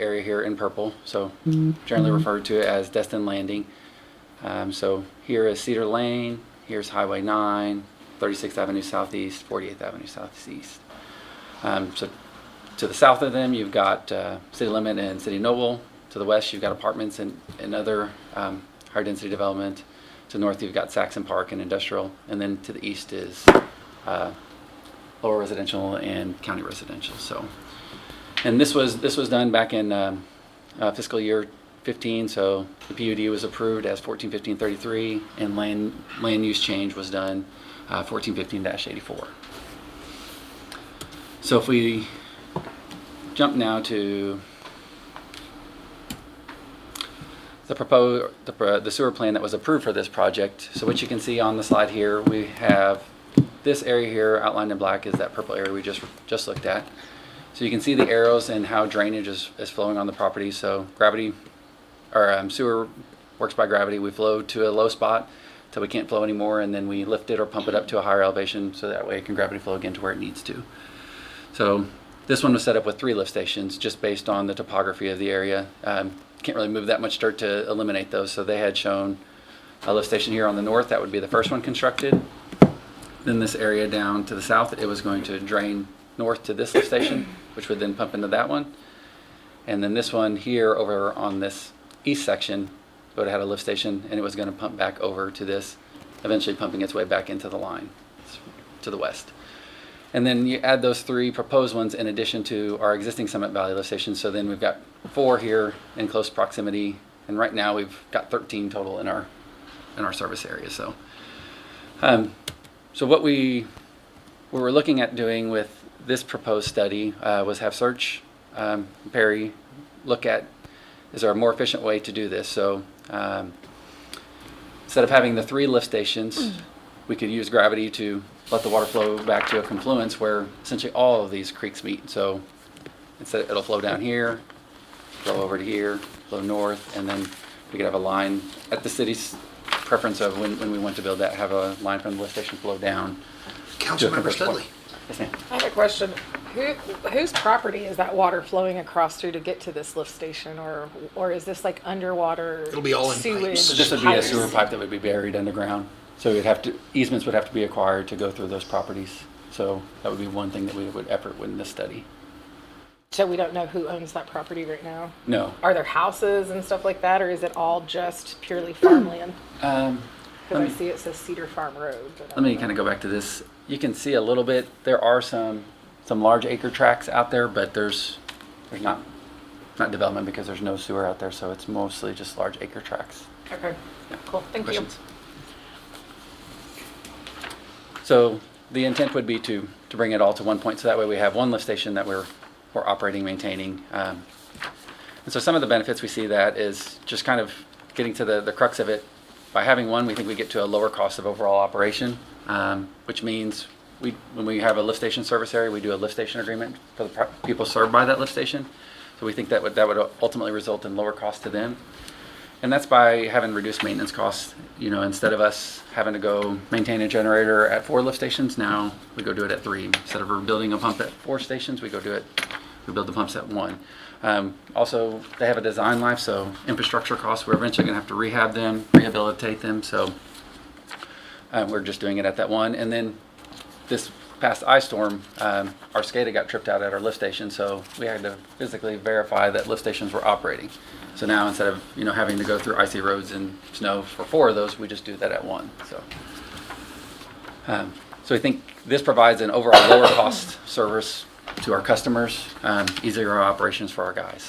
area here in purple, so generally referred to as Destin Landing. So here is Cedar Lane, here's Highway 9, 36th Avenue Southeast, 48th Avenue Southeast. So to the south of them, you've got City Limit and City Noble. To the west, you've got apartments and other higher density development. To the north, you've got Saxon Park and industrial. And then to the east is lower residential and county residential. So, and this was done back in fiscal year 15. So the PUD was approved as 141533, and land use change was done 1415-84. So if we jump now to the sewer plan that was approved for this project. So what you can see on the slide here, we have this area here outlined in black is that purple area we just looked at. So you can see the arrows and how drainage is flowing on the property. So gravity, or sewer works by gravity. We flow to a low spot till we can't flow anymore, and then we lift it or pump it up to a higher elevation so that way it can gravity flow again to where it needs to. So this one was set up with 3 lift stations just based on the topography of the area. Can't really move that much dirt to eliminate those, so they had shown a lift station here on the north. That would be the first one constructed. Then this area down to the south, it was going to drain north to this lift station, which would then pump into that one. And then this one here over on this east section would have had a lift station, and it was going to pump back over to this, eventually pumping its way back into the line to the west. And then you add those 3 proposed ones in addition to our existing Summit Valley lift stations. So then we've got 4 here in close proximity, and right now we've got 13 total in our service area. So, so what we were looking at doing with this proposed study was have Search Perry look at, is there a more efficient way to do this? So instead of having the 3 lift stations, we could use gravity to let the water flow back to a confluence where essentially all of these creeks meet. So instead, it'll flow down here, flow over to here, flow north, and then we could have a line at the city's preference of when we want to build that, have a line from the lift station flow down. Councilmember Studley. Yes, ma'am. I have a question. Whose property is that water flowing across through to get to this lift station, or is this like underwater? It'll be all in sewage pipes. So this would be a pipes? sewer pipe that would be buried underground. So easements would have to be acquired to go through those properties. So that would be one thing that we would effort in this study. So we don't know who owns that property right now? No. Are there houses and stuff like that, or is it all just purely farmland? Because I see it says Cedar Farm Road. Let me kind of go back to this. You can see a little bit. There are some large acre tracts out there, but there's not development because there's no sewer out there. So it's mostly just large acre tracts. Okay, Yeah. cool, thank Questions? So the intent would be to bring it all to one point, so that way we have one lift station that we're operating, maintaining. And so some of the benefits we see that is just kind of getting to the crux of it. By having one, we think we get to a lower cost of overall operation, which means when we have a lift station service area, we do a lift station agreement for the people served by that lift station. So we think that would ultimately result in lower cost to them. And that's by having reduced maintenance costs. You know, instead of us having to go maintain a generator at 4 lift stations, now we go do it at 3. Instead of rebuilding a pump at 4 stations, we build the pumps at 1. Also, they have a design life, so infrastructure costs, we're eventually going to have to rehab them, rehabilitate them. So we're just doing it at that 1. And then this past ice storm, our SCADA got tripped out at our lift station, so we had to physically verify that lift stations were operating. So now instead of having to go through icy roads and snow for 4 of those, we just do that at 1. So we think this provides an overall lower cost service to our customers, easier operations for our guys.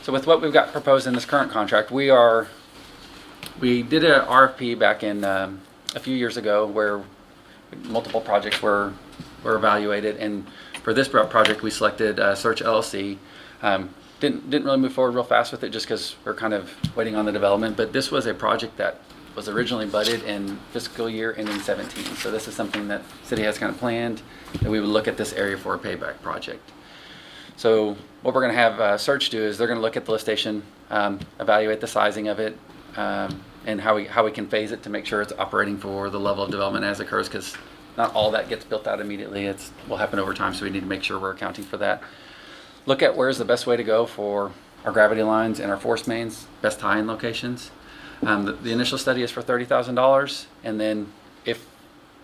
So with what we've got proposed in this current contract, we did an RFP back in a few years ago where multiple projects were evaluated, and for this project we selected Search LLC. Didn't really move forward real fast with it just because we're kind of waiting on the development, but this was a project that was originally budgeted in fiscal year ending 17. So this is something that city has kind of planned that we would look at this area for a payback project. So what we're going to have Search do is they're going to look at the lift station, evaluate the sizing of it, and how we can phase it to make sure it's operating for the level of development as occurs, because not all that gets built out immediately. It will happen over time, so we need to make sure we're accounting for that. look at where's the best way to go for our gravity lines and our force mains, best tie-in locations. The initial study is for $30,000, and then if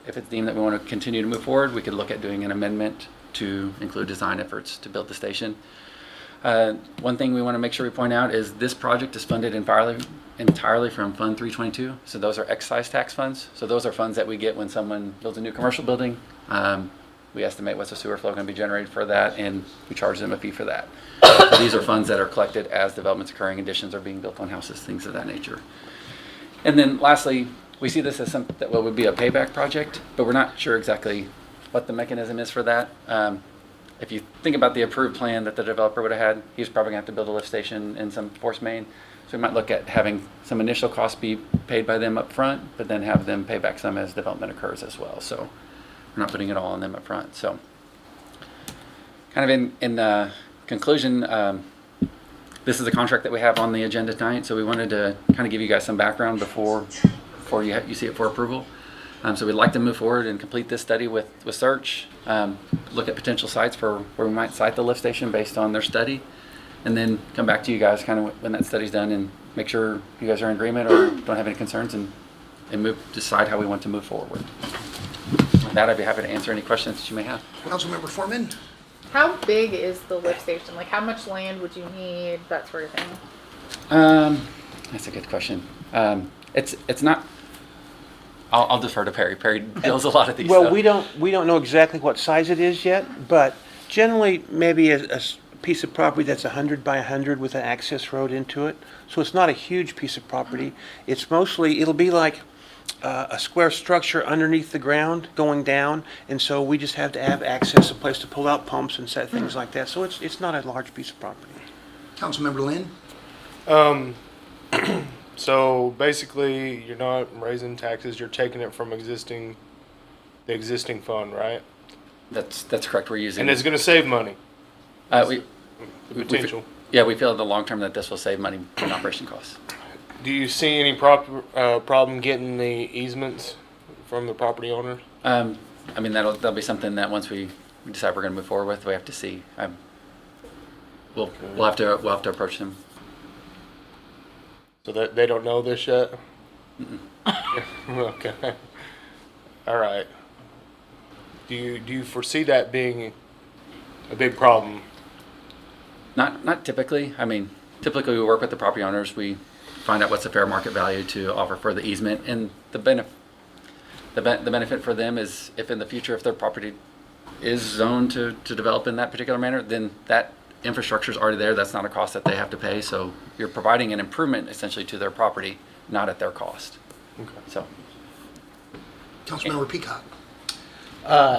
it's deemed that we want to continue to move forward, we could look at doing an amendment to include design efforts to build the station. One thing we want to make sure we point out is this project is funded entirely from Fund 322. So those are excise tax funds. So those are funds that we get when someone builds a new commercial building. We estimate what's the sewer flow going to be generated for that, and we charge them a fee for that. So these are funds that are collected as development's occurring, additions are being built on houses, things of that nature. And then lastly, we see this as something that would be a payback project, but we're not sure exactly what the mechanism is for that. If you think about the approved plan that the developer would have had, he's probably going to have to build a lift station and some force main. So we might look at having some initial costs be paid by them up front, but then have them pay back some as development occurs as well. So we're not putting it all on them up front. So kind of in conclusion, this is the contract that we have on the agenda tonight. So we wanted to kind of give you guys some background before you see it for approval. So we'd like to move forward and complete this study with search, look at potential sites for where we might site the lift station based on their study, and then come back to you guys kind of when that study's done and make sure you guys are in agreement or don't have any concerns, and decide how we want to move forward. With that, I'd be happy to answer any questions that you may have. Councilmember Foreman? How big is the lift station? Like, how much land would you need? That sort of thing. That's a good question. It's not. I'll defer to Perry. Perry deals a lot of these. Well, so. we don't know exactly what size it is yet, but generally maybe a piece of property that's 100 by 100 with an access road into it. So it's not a huge piece of property. It's mostly, it'll be like a square structure underneath the ground going down, and so we just have to have access, a place to pull out pumps and set things like that. So it's not a large piece of property. Councilmember Lynn? So basically, you're not raising taxes, you're taking it from the existing fund, right? That's correct. We're using. And it's gonna save money, the potential. we feel in the long term that this will save money in operation costs. Do you see any problem getting the easements from the property owner? I mean, that'll be something that once we decide we're going to move forward with, we have to see. We'll have to approach them. So that they don't know this yet? Okay. All right. Do you foresee that being a big problem? Not typically. I mean, typically we work with the property owners. We find out what's the fair market value to offer for the easement, and the benefit for them is if in the future if their property is zoned to develop in that particular manner, then that infrastructure is already there. That's not a cost that they have to pay. So you're providing an improvement essentially to their property, not at their cost. Okay. So. Councilmember Peacock?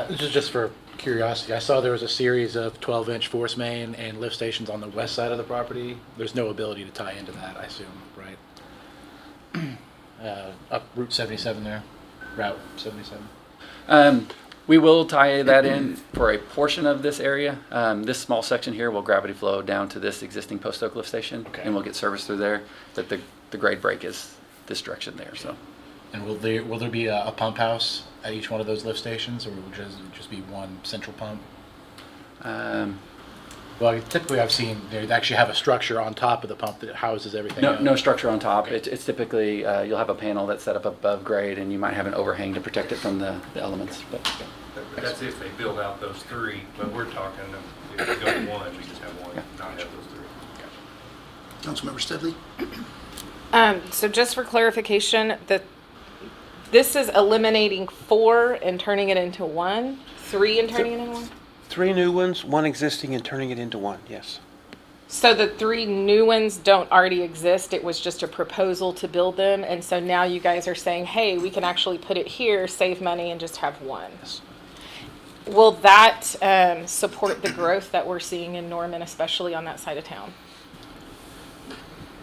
This is just for curiosity. I saw there was a series of 12-inch force main and lift stations on the west side of the property. There's no ability to tie into that, I assume, right? Up Route 77 there, Route 77. We will tie that in for a portion of this area. This small section here will gravity flow down to this existing post oak lift station, Okay. and we'll get service through there. But the grade break is this direction there. So. And will there be a pump house at each one of those lift stations, or will it just be one central pump? Well, typically I've seen they actually have a structure on top of the pump that houses everything. No structure on top. Okay. It's typically you'll have a panel that's set up above grade, and you might have an overhang to protect it from the elements. But That's if they build out those three, but we're talking, if we go to one, we just have one, not have those three. Councilmember Studley? So just for clarification, this is eliminating 4 and turning it into 1, 3 and turning it into 1? 3 new ones, 1 existing, and turning it into 1, yes. So the 3 new ones don't already exist. It was just a proposal to build them. And so now you guys are saying, hey, we can actually put it here, save money, and just have 1. Yes. Will that support the growth that we're seeing in Norman, especially on that side of town?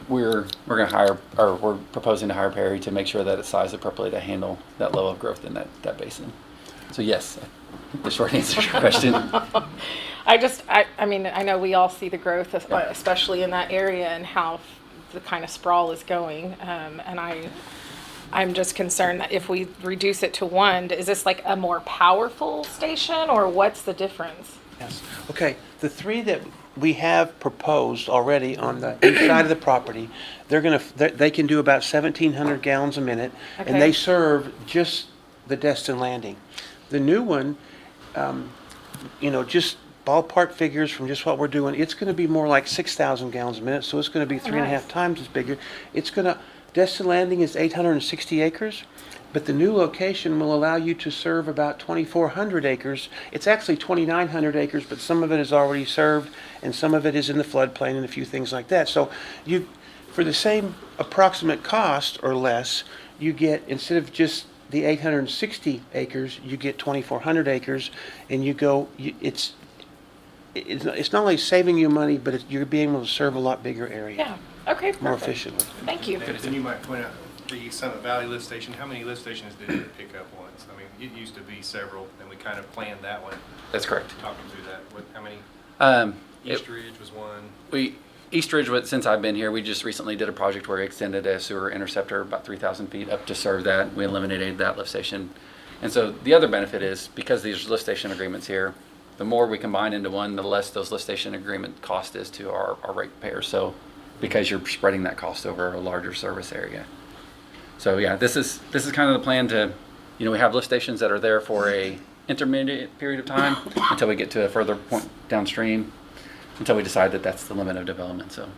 we're going to hire, or we're proposing to hire Perry to make sure that it's sized appropriately to handle that level of growth in that basin. So yes, the short answer to your question. I mean, I know we all see the growth, especially in that area, and how the kind of sprawl is going. And I'm just concerned that if we reduce it to 1, is this like a more powerful station, or what's the difference? Yes. Okay, the 3 that we have proposed already on the east side of the property, they can do about 1,700 gallons a minute, and Okay. they serve just the Destin Landing. The new one, just ballpark figures from just what we're doing, it's gonna be more like 6,000 gallons a minute, so it's gonna be 3.5 nice. times as bigger. Destin Landing is 860 acres, but the new location will allow you to serve about 2,400 acres. It's actually 2,900 acres, but some of it is already served, and some of it is in the floodplain and a few things like that. So for the same approximate cost or less, you get, instead of just the 860 acres, you get 2,400 acres, and it's not only saving you money, but you're being able to serve a lot bigger area. Yeah, okay, More perfect. efficiently. Thank you. And you might point out the Summit Valley lift station, how many lift stations did it pick up once? I mean, it used to be several, and we kind of planned that one, That's correct. talking through that. How many? It- East Ridge was one. East Ridge, since I've been here, we just recently did a project where we extended a sewer interceptor about 3,000 feet up to serve that. We eliminated that lift station. And so the other benefit is, because these lift station agreements here, the more we combine into one, the less those lift station agreement cost is to our ratepayers. So because you're spreading that cost over a larger service area. So yeah, this is kind of the plan to, we have lift stations that are there for a intermediate period of time until we get to a further point downstream, until we decide that that's the limit of development. So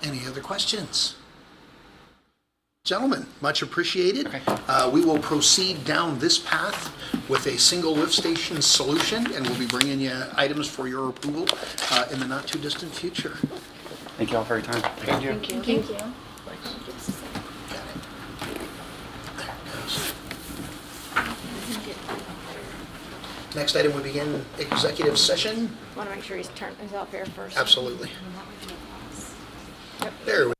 Any other questions? Gentlemen, much appreciated. Okay. We will proceed down this path with a single lift station solution, and we'll be bringing you items for your approval in the not too distant future. thank you all for your time. Thank you. Thank you. Got it. There it goes. Next item, we begin executive session. Want to make sure he's up here first. Absolutely. There we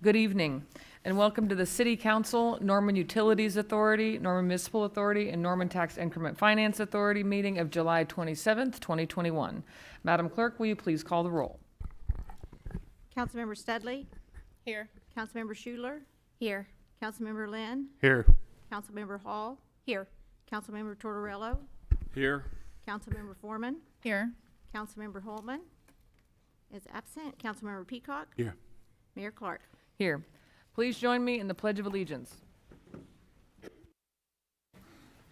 Good evening, and welcome to the City Council, Norman Utilities Authority, Norman Municipal Authority, and Norman Tax Increment Finance Authority meeting of July 27th, 2021. Madam Clerk, will you please call the roll? Councilmember Studley? Here. Councilmember Schuler? Here. Councilmember Lynn? Here. Councilmember Hall? Here. Councilmember Tortorello? Here. Councilmember Foreman? Here. Councilmember Holtman is absent. Councilmember Peacock? Here. Mayor Clark? Here. Please join me in the Pledge of Allegiance.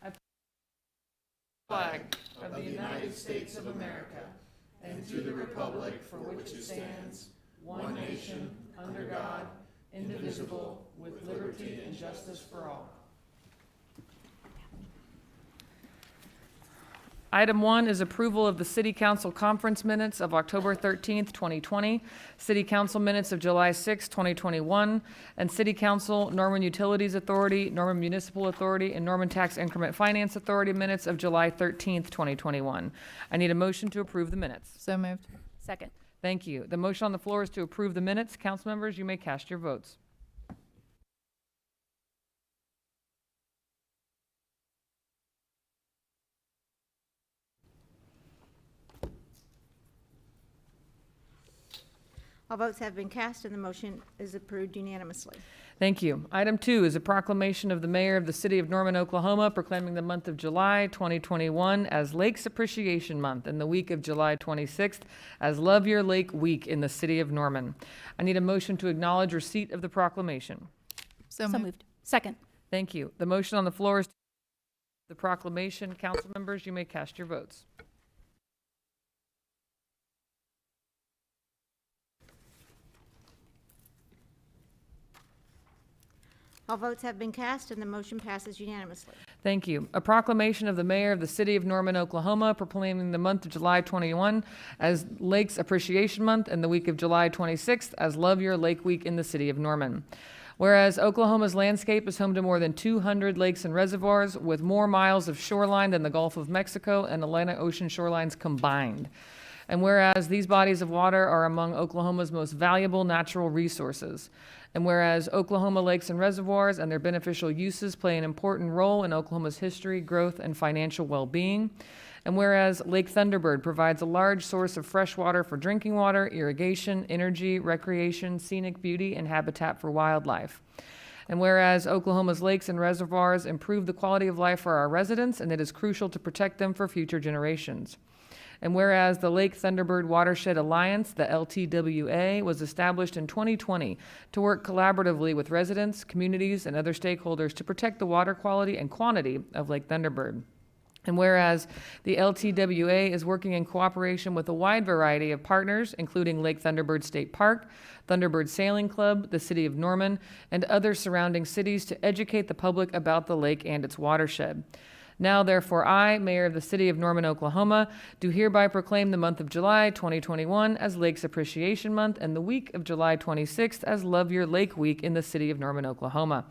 I flag of the United States of America and to the republic for which it stands, one nation, under God, indivisible, with liberty and justice for all. Item 1 is approval of the City Council conference minutes of October 13th, 2020, City Council minutes of July 6th, 2021, and City Council Norman Utilities Authority, Norman Municipal Authority, and Norman Tax Increment Finance Authority minutes of July 13th, 2021. I need a motion to approve the minutes. So moved. Second. Thank you. The motion on the floor is to approve the minutes. Council members, you may cast your votes. All votes have been cast and the motion is approved unanimously. Thank you. Item 2 is a proclamation of the mayor of the city of Norman, Oklahoma, proclaiming the month of July 2021 as Lakes Appreciation Month and the week of July 26th as Love Your Lake Week in the city of Norman. I need a motion to acknowledge receipt of the proclamation. So moved. Second. Thank you. The motion on the floor is the proclamation. Council members, you may cast your votes. All votes have been cast and the motion passes unanimously. Thank you. A proclamation of the mayor of the city of Norman, Oklahoma, proclaiming the month of July 21 as Lakes Appreciation Month and the week of July 26th as Love Your Lake Week in the city of Norman. Whereas Oklahoma's landscape is home to more than 200 lakes and reservoirs with more miles of shoreline than the Gulf of Mexico and Atlantic Ocean shorelines combined. And whereas these bodies of water are among Oklahoma's most valuable natural resources. And whereas Oklahoma lakes and reservoirs and their beneficial uses play an important role in Oklahoma's history, growth, and financial well-being. And whereas Lake Thunderbird provides a large source of fresh water for drinking water, irrigation, energy, recreation, scenic beauty, and habitat for wildlife. And whereas Oklahoma's lakes and reservoirs improve the quality of life for our residents, and it is crucial to protect them for future generations. And whereas the Lake Thunderbird Watershed Alliance, the LTWA, was established in 2020 to work collaboratively with residents, communities, and other stakeholders to protect the water quality and quantity of Lake Thunderbird. And whereas the LTWA is working in cooperation with a wide variety of partners, including Lake Thunderbird State Park, Thunderbird Sailing Club, the City of Norman, and other surrounding cities to educate the public about the lake and its watershed. Now, therefore, I, Mayor of the City of Norman, Oklahoma, do hereby proclaim the month of July 2021 as Lakes Appreciation Month and the week of July 26th as Love Your Lake Week in the City of Norman, Oklahoma.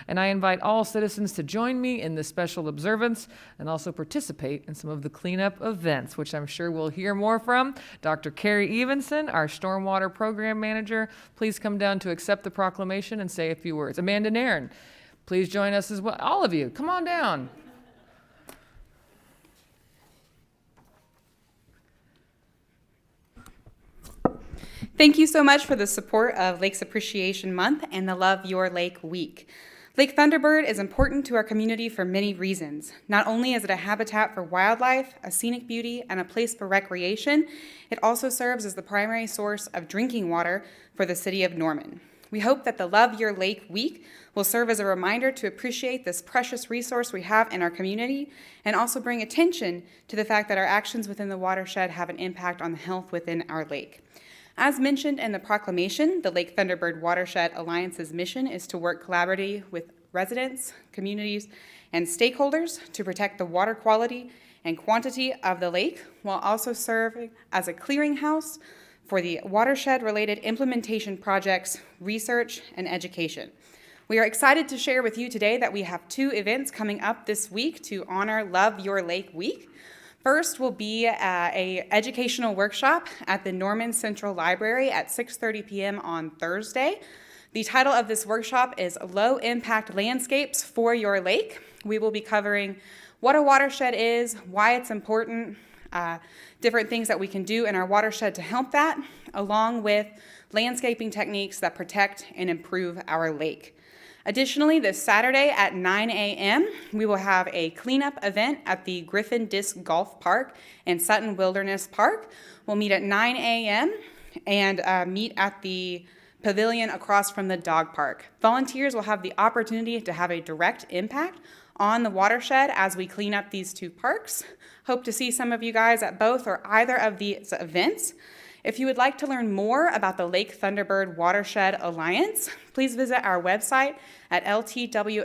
And I invite all citizens to join me in this special observance and also participate in some of the cleanup events, which I'm sure we'll hear more from. Dr. Carrie Evenson, our Stormwater Program Manager, please come down to accept the proclamation and say a few words. Amanda Nairn, please join us as well. All of you, come on down. Thank you so much for the support of Lakes Appreciation Month and the Love Your Lake Week. Lake Thunderbird is important to our community for many reasons. Not only is it a habitat for wildlife, a scenic beauty, and a place for recreation, it also serves as the primary source of drinking water for the city of Norman. We hope that the Love Your Lake Week will serve as a reminder to appreciate this precious resource we have in our community and also bring attention to the fact that our actions within the watershed have an impact on the health within our lake. As mentioned in the proclamation, the Lake Thunderbird Watershed Alliance's mission is to work collaboratively with residents, communities, and stakeholders to protect the water quality and quantity of the lake while also serving as a clearinghouse for the watershed-related implementation projects, research, and education. We are excited to share with you today that we have 2 events coming up this week to honor Love Your Lake Week. First will be a educational workshop at the Norman Central Library at 6:30 p.m. on Thursday. The title of this workshop is Low Impact Landscapes for Your Lake. We will be covering what a watershed is, why it's important, different things that we can do in our watershed to help that, along with landscaping techniques that protect and improve our lake. Additionally, this Saturday at 9 a.m., we will have a cleanup event at the Griffin Disc Golf Park and Sutton Wilderness Park. We'll meet at 9 a.m. and meet at the pavilion across from the dog park. Volunteers will have the opportunity to have a direct impact on the watershed as we clean up these two parks. Hope to see some of you guys at both or either of these events. If you would like to learn more about the Lake Thunderbird Watershed Alliance, please visit our website at ltwaok.org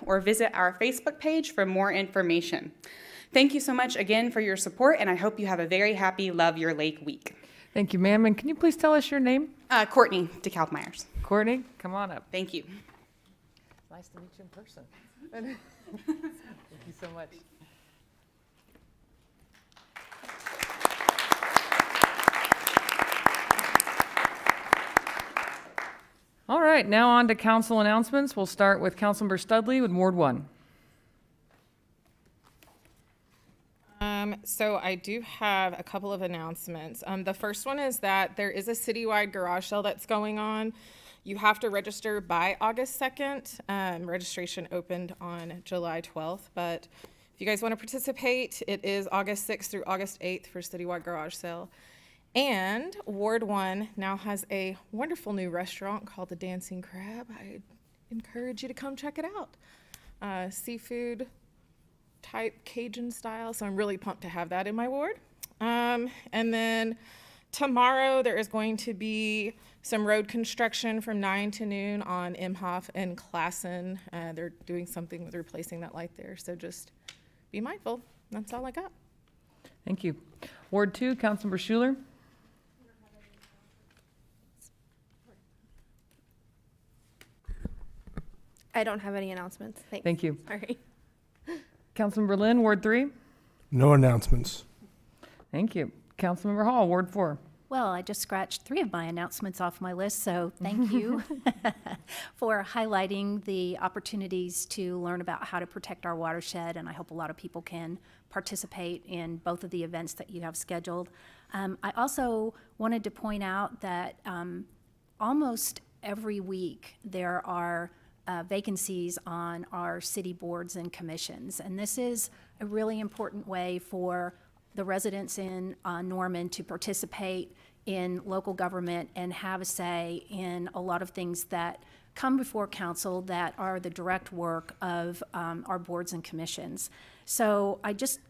or visit our Facebook page for more information. Thank you so much again for your support, and I hope you have a very happy Love Your Lake week. Thank you, ma'am. And can you please tell us your name? Courtney DeKalb-Myers. Courtney, come on up. Thank you. Nice to meet you in person. Thank you so much. All right, now on to council announcements. We'll start with Councilmember Studley with Ward 1. So I do have a couple of announcements. The first one is that there is a citywide garage sale that's going on. You have to register by August 2nd. Registration opened on July 12th, but if you guys want to participate, it is August 6th through August 8th for citywide garage sale. And Ward 1 now has a wonderful new restaurant called the Dancing Crab. I encourage you to come check it out. Seafood type Cajun style, so I'm really pumped to have that in my ward. And then tomorrow there is going to be some road construction from 9 to noon on Imhoff and Classen. They're doing something with replacing that light there, so just be mindful. That's all I got. Thank you. Ward 2, Councilmember Schuler. I don't have any announcements. Thanks. Thank you. Sorry. Councilmember Lynn, Ward 3. No announcements. Thank you. Councilmember Hall, Ward 4. Well, I just scratched 3 of my announcements off my list, so thank you for highlighting the opportunities to learn about how to protect our watershed, and I hope a lot of people can participate in both of the events that you have scheduled. I also wanted to point out that almost every week there are vacancies on our city boards and commissions, and this is a really important way for the residents in Norman to participate in local government and have a say in a lot of things that come before council that are the direct work of our boards and commissions. So I just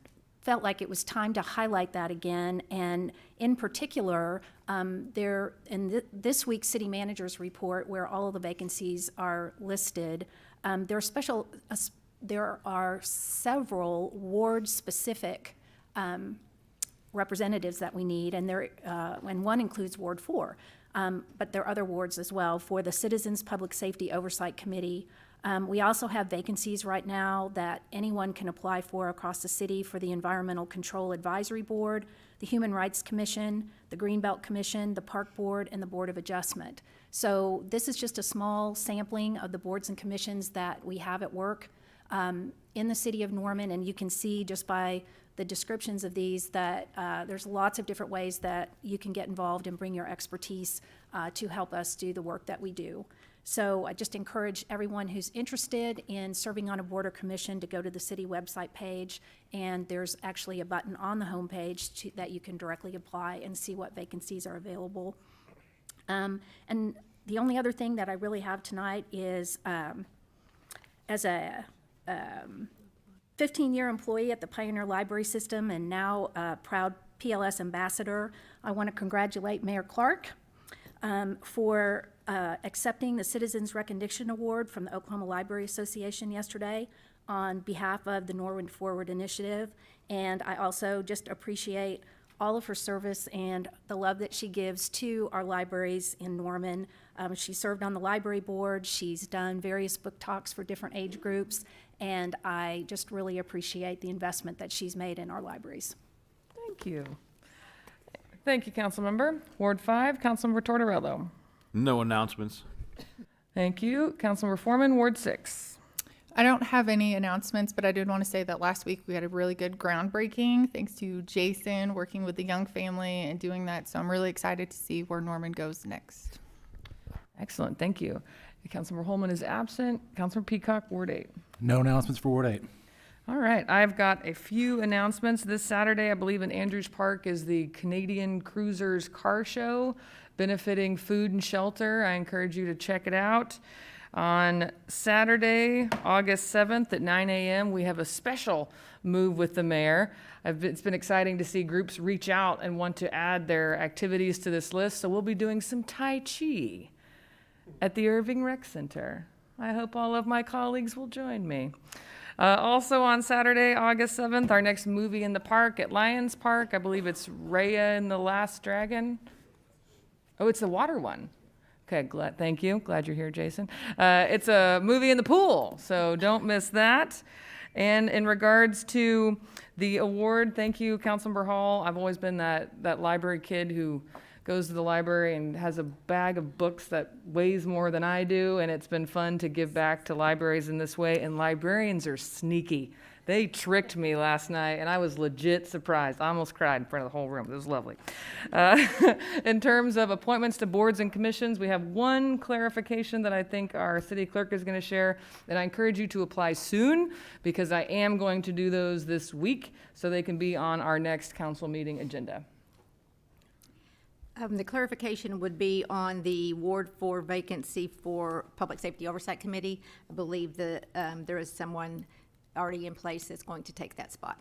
felt like it was time to highlight that again, and in particular, there in this week's city manager's report, where all of the vacancies are listed, there are several ward-specific representatives that we need, and and one includes Ward 4, but there are other wards as well for the Citizens Public Safety Oversight Committee. We also have vacancies right now that anyone can apply for across the city for the Environmental Control Advisory Board, the Human Rights Commission, the Greenbelt Commission, the Park Board, and the Board of Adjustment. So this is just a small sampling of the boards and commissions that we have at work in the city of Norman, and you can see just by the descriptions of these that there's lots of different ways that you can get involved and bring your expertise to help us do the work that we do. So I just encourage everyone who's interested in serving on a board or commission to go to the city website page, and there's actually a button on the homepage that you can directly apply and see what vacancies are available. And the only other thing that I really have tonight is as a 15-year employee at the Pioneer Library System and now a proud PLS ambassador, I want to congratulate Mayor Clark for accepting the Citizens Recognition Award from the Oklahoma Library Association yesterday on behalf of the Norwood Forward Initiative. And I also just appreciate all of her service and the love that she gives to our libraries in Norman. She served on the library board, she's done various book talks for different age groups, and I just really appreciate the investment that she's made in our libraries. Thank you. Thank you, Councilmember. Ward 5, Councilmember Tortorello. No announcements. Thank you. Councilmember Foreman, Ward 6. I don't have any announcements, but I did want to say that last week we had a really good groundbreaking thanks to Jason working with the Young family and doing that. So I'm really excited to see where Norman goes next. Excellent, thank you. Councilmember Holman is absent. Councilmember Peacock, Ward 8. No announcements for Ward 8. All right, I've got a few announcements. This Saturday, I believe in Andrews Park, is the Canadian Cruisers Car Show benefiting food and shelter. I encourage you to check it out. On Saturday, August 7th at 9 a.m., we have a special Move with the Mayor. It's been exciting to see groups reach out and want to add their activities to this list, so we'll be doing some Tai Chi at the Irving Rec Center. I hope all of my colleagues will join me. Also on Saturday, August 7th, our next movie in the park at Lions Park. I believe it's Raya and the Last Dragon. Oh, it's the water one. Okay, thank you. Glad you're here, Jason. It's a movie in the pool, so don't miss that. And in regards to the award, thank you, Councilmember Hall. I've always been that library kid who goes to the library and has a bag of books that weighs more than I do, and it's been fun to give back to libraries in this way, and librarians are sneaky. They tricked me last night, and I was legit surprised. I almost cried in front of the whole room. It was lovely. In terms of appointments to boards and commissions, we have one clarification that I think our city clerk is going to share, and I encourage you to apply soon, because I am going to do those this week, so they can be on our next council meeting agenda. The clarification would be on the Ward 4 vacancy for Public Safety Oversight Committee. I believe that there is someone already in place that's going to take that spot.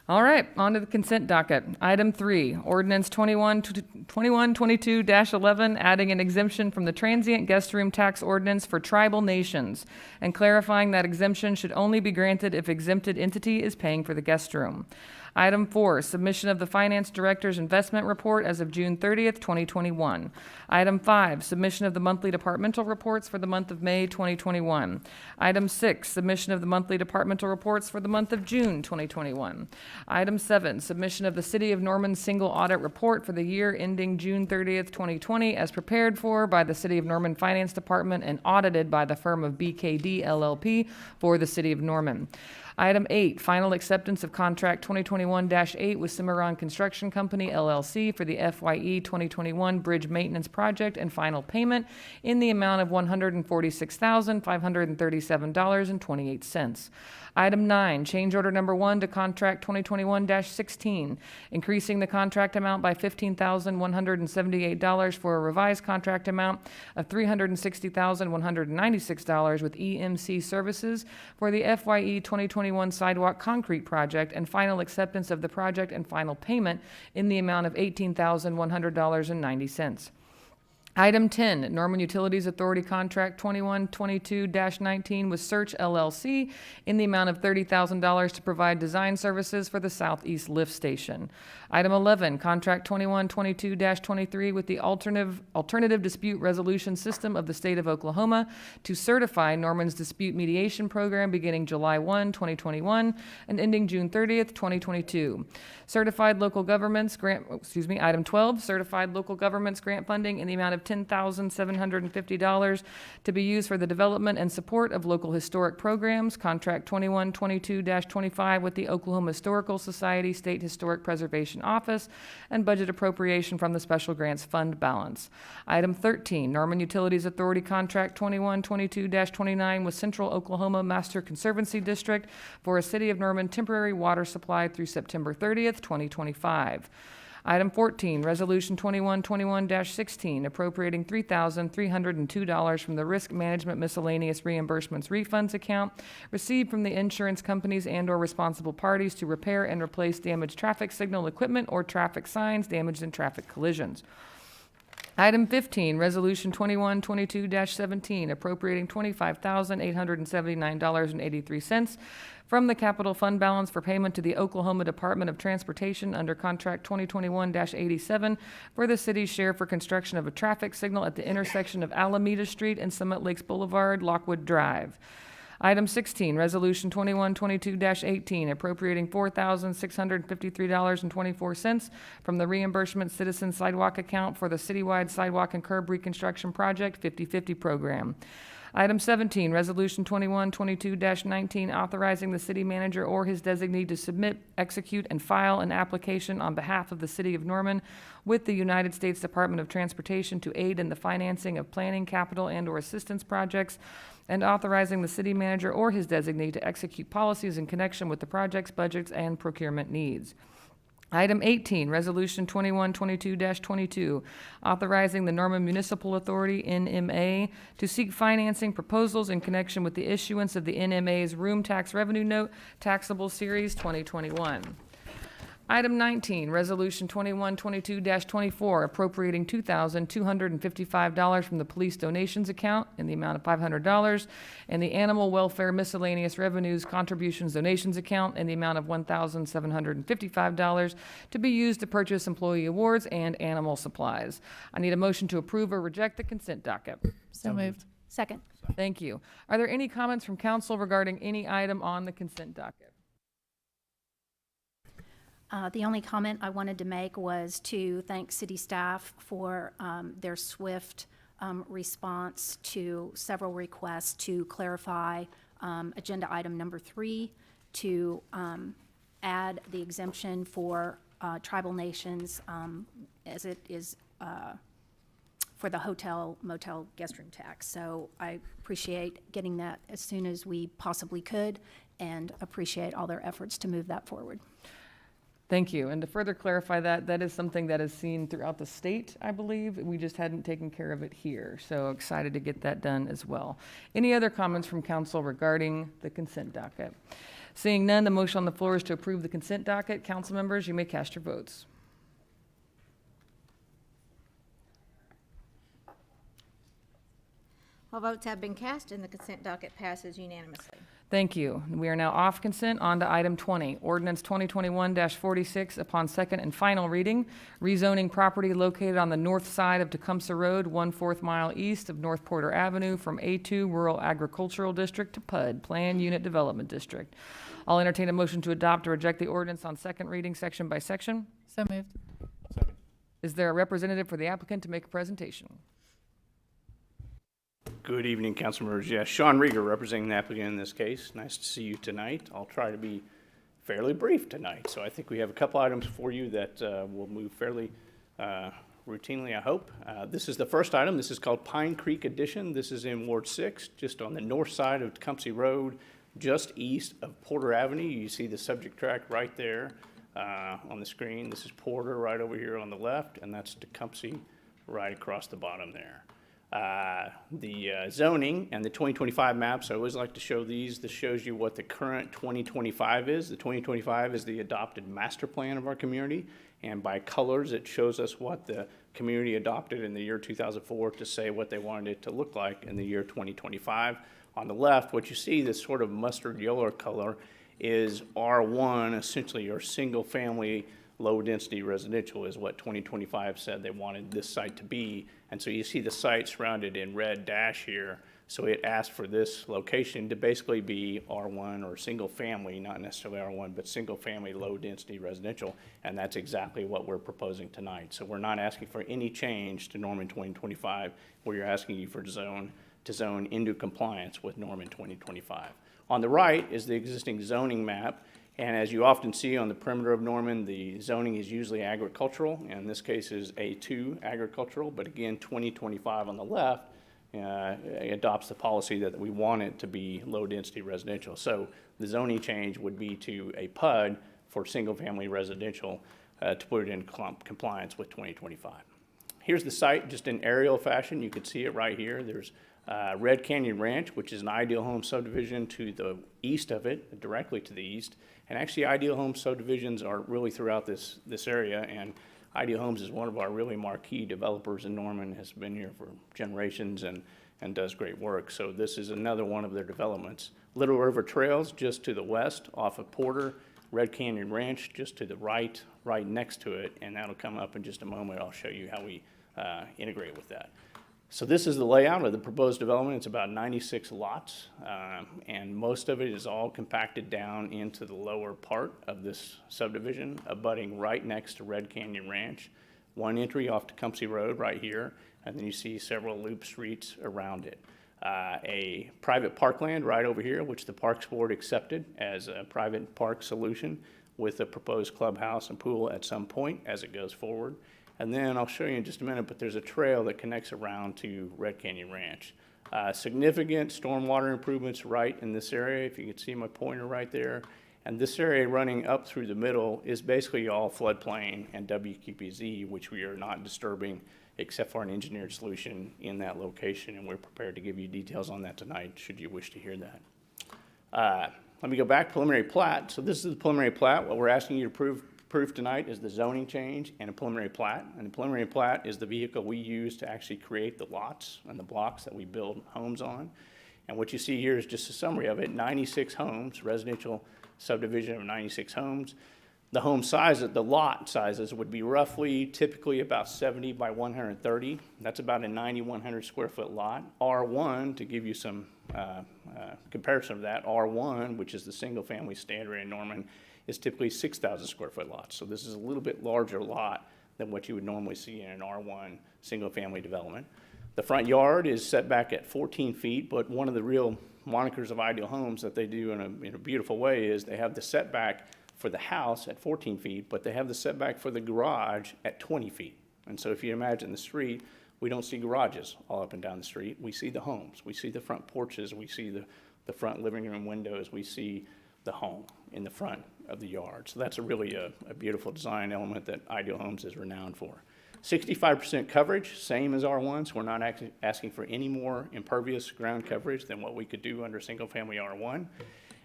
All right, on to the consent docket. Item 3, Ordinance 2122-11, adding an exemption from the transient guest room tax ordinance for tribal nations, and clarifying that exemption should only be granted if exempted entity is paying for the guest room. Item 4, submission of the Finance Director's investment report as of June 30th, 2021. Item 5, submission of the monthly departmental reports for the month of May 2021. Item 6, submission of the monthly departmental reports for the month of June 2021. Item 7, submission of the City of Norman single audit report for the year ending June 30th, 2020, as prepared for by the City of Norman Finance Department and audited by the firm of BKD LLP for the City of Norman. Item 8, final acceptance of contract 2021-8 with Cimarron Construction Company, LLC for the FYE 2021 bridge maintenance project and final payment in the amount of $146,537.28. Item 9, change order number 1 to contract 2021-16, increasing the contract amount by $15,178 for a revised contract amount of $360,196 with EMC Services for the FYE 2021 sidewalk concrete project and final acceptance of the project and final payment in the amount of $18,100.90. Item 10, Norman Utilities Authority Contract 2122-19 with Search LLC in the amount of $30,000 to provide design services for the Southeast Lift Station. Item 11, Contract 2122-23 with the Alternative Dispute Resolution System of the State of Oklahoma to certify Norman's dispute mediation program beginning July 1, 2021 and ending June 30th, 2022. Certified local governments grant, Item 12, certified local governments grant funding in the amount of $10,750 to be used for the development and support of local historic programs, Contract 2122-25 with the Oklahoma Historical Society State Historic Preservation Office, and budget appropriation from the Special Grants Fund balance. Item 13, Norman Utilities Authority Contract 2122-29 with Central Oklahoma Master Conservancy District for a City of Norman temporary water supply through September 30th, 2025. Item 14, Resolution 2121-16, appropriating $3,302 from the Risk Management Miscellaneous Reimbursements Refunds account received from the insurance companies and/or responsible parties to repair and replace damaged traffic signal equipment or traffic signs damaged in traffic collisions. Item 15, Resolution 2122-17, appropriating $25,879.83 from the capital fund balance for payment to the Oklahoma Department of Transportation under Contract 2021-87 for the city's share for construction of a traffic signal at the intersection of Alameda Street and Summit Lakes Boulevard, Lockwood Drive. Item 16, Resolution 2122-18, appropriating $4,653.24 from the reimbursement citizen sidewalk account for the citywide sidewalk and curb reconstruction project 50/50 program. Item 17, Resolution 2122-19, authorizing the city manager or his designee to submit, execute, and file an application on behalf of the city of Norman with the United States Department of Transportation to aid in the financing of planning, capital, and/or assistance projects, and authorizing the city manager or his designee to execute policies in connection with the project's budgets and procurement needs. Item 18, Resolution 2122-22, authorizing the Norman Municipal Authority, NMA, to seek financing proposals in connection with the issuance of the NMA's Room Tax Revenue Note, Taxable Series 2021. Item 19, Resolution 2122-24, appropriating $2,255 from the police donations account in the amount of $500 and the Animal Welfare Miscellaneous Revenues Contributions Donations account in the amount of $1,755 to be used to purchase employee awards and animal supplies. I need a motion to approve or reject the consent docket. So moved. Second. Thank you. Are there any comments from council regarding any item on the consent docket? The only comment I wanted to make was to thank city staff for their swift response to several requests to clarify agenda item number 3, to add the exemption for tribal nations as it is for the hotel motel guest room tax. So I appreciate getting that as soon as we possibly could, and appreciate all their efforts to move that forward. Thank you. And to further clarify that, that is something that is seen throughout the state, I believe. We just hadn't taken care of it here. So excited to get that done as well. Any other comments from council regarding the consent docket? Seeing none, the motion on the floor is to approve the consent docket. Council members, you may cast your votes. All votes have been cast and the consent docket passes unanimously. Thank you. We are now off consent. On to item 20, ordinance 2021-46 upon second and final reading, rezoning property located on the north side of Tecumseh Road, 1/4 mile east of North Porter Avenue from A2 Rural Agricultural District to PUD, Plan Unit Development District. I'll entertain a motion to adopt or reject the ordinance on second reading, section by section. So moved. Is there a representative for the applicant to make a presentation? Good evening, council members. Yes, Sean Rieger representing the applicant in this case. Nice to see you tonight. I'll try to be fairly brief tonight. So I think we have a couple items for you that will move fairly routinely, I hope. This is the first item. This is called Pine Creek Addition. This is in Ward 6, just on the north side of Tecumseh Road, just east of Porter Avenue. You see the subject track right there on the screen. This is Porter right over here on the left, and that's Tecumseh right across the bottom there. The zoning and the 2025 maps, I always like to show these. This shows you what the current 2025 is. The 2025 is the adopted master plan of our community, and by colors it shows us what the community adopted in the year 2004 to say what they wanted it to look like in the year 2025. On the left, what you see, this sort of mustard yellow color, is R1, essentially your single family low density residential is what 2025 said they wanted this site to be. And so you see the site surrounded in red dash here. So it asked for this location to basically be R1 or single family, not necessarily R1, but single family low density residential. And that's exactly what we're proposing tonight. So we're not asking for any change to Norman 2025. We're asking you for to zone into compliance with Norman 2025. On the right is the existing zoning map. And as you often see on the perimeter of Norman, the zoning is usually agricultural. And in this case is A2 agricultural, but again, 2025 on the left adopts the policy that we want it to be low density residential. So the zoning change would be to a PUD for single family residential to put it in compliance with 2025. Here's the site just in aerial fashion. You can see it right here. There's Red Canyon Ranch, which is an Ideal Home subdivision to the east of it, directly to the east. And actually Ideal Home subdivisions are really throughout this area, and Ideal Homes is one of our really marquee developers in Norman, has been here for generations and does great work. So this is another one of their developments. Little River Trails just to the west off of Porter, Red Canyon Ranch just to the right next to it, and that'll come up in just a moment. I'll show you how we integrate with that. So this is the layout of the proposed development. It's about 96 lots, and most of it is all compacted down into the lower part of this subdivision, abutting right next to Red Canyon Ranch. One entry off Tecumseh Road right here, and then you see several loop streets around it. A private parkland right over here, which the Parks Board accepted as a private park solution with a proposed clubhouse and pool at some point as it goes forward. And then I'll show you in just a minute, but there's a trail that connects around to Red Canyon Ranch. Significant stormwater improvements right in this area, if you can see my pointer right there. And this area running up through the middle is basically all floodplain and WQPZ, which we are not disturbing except for an engineered solution in that location. And we're prepared to give you details on that tonight, should you wish to hear that. Let me go back, preliminary plat. So this is the preliminary plat. What we're asking you to approve tonight is the zoning change and a preliminary plat. And the preliminary plat is the vehicle we use to actually create the lots and the blocks that we build homes on. And what you see here is just a summary of it. 96 homes, residential subdivision of 96 homes. The home size, the lot sizes would be roughly, typically about 70 by 130. That's about a 9,100 square foot lot. R1, to give you some comparison of that, R1, which is the single family standard in Norman, is typically 6,000 square foot lots. So this is a little bit larger lot than what you would normally see in an R1 single family development. The front yard is set back at 14 feet, but one of the real monikers of Ideal Homes that they do in a beautiful way is they have the setback for the house at 14 feet, but they have the setback for the garage at 20 feet. And so if you imagine the street, we don't see garages all up and down the street. We see the homes. We see the front porches. We see the front living room windows. We see the home in the front of the yard. So that's really a beautiful design element that Ideal Homes is renowned for. 65% coverage, same as R1, so we're not asking for any more impervious ground coverage than what we could do under single-family R1.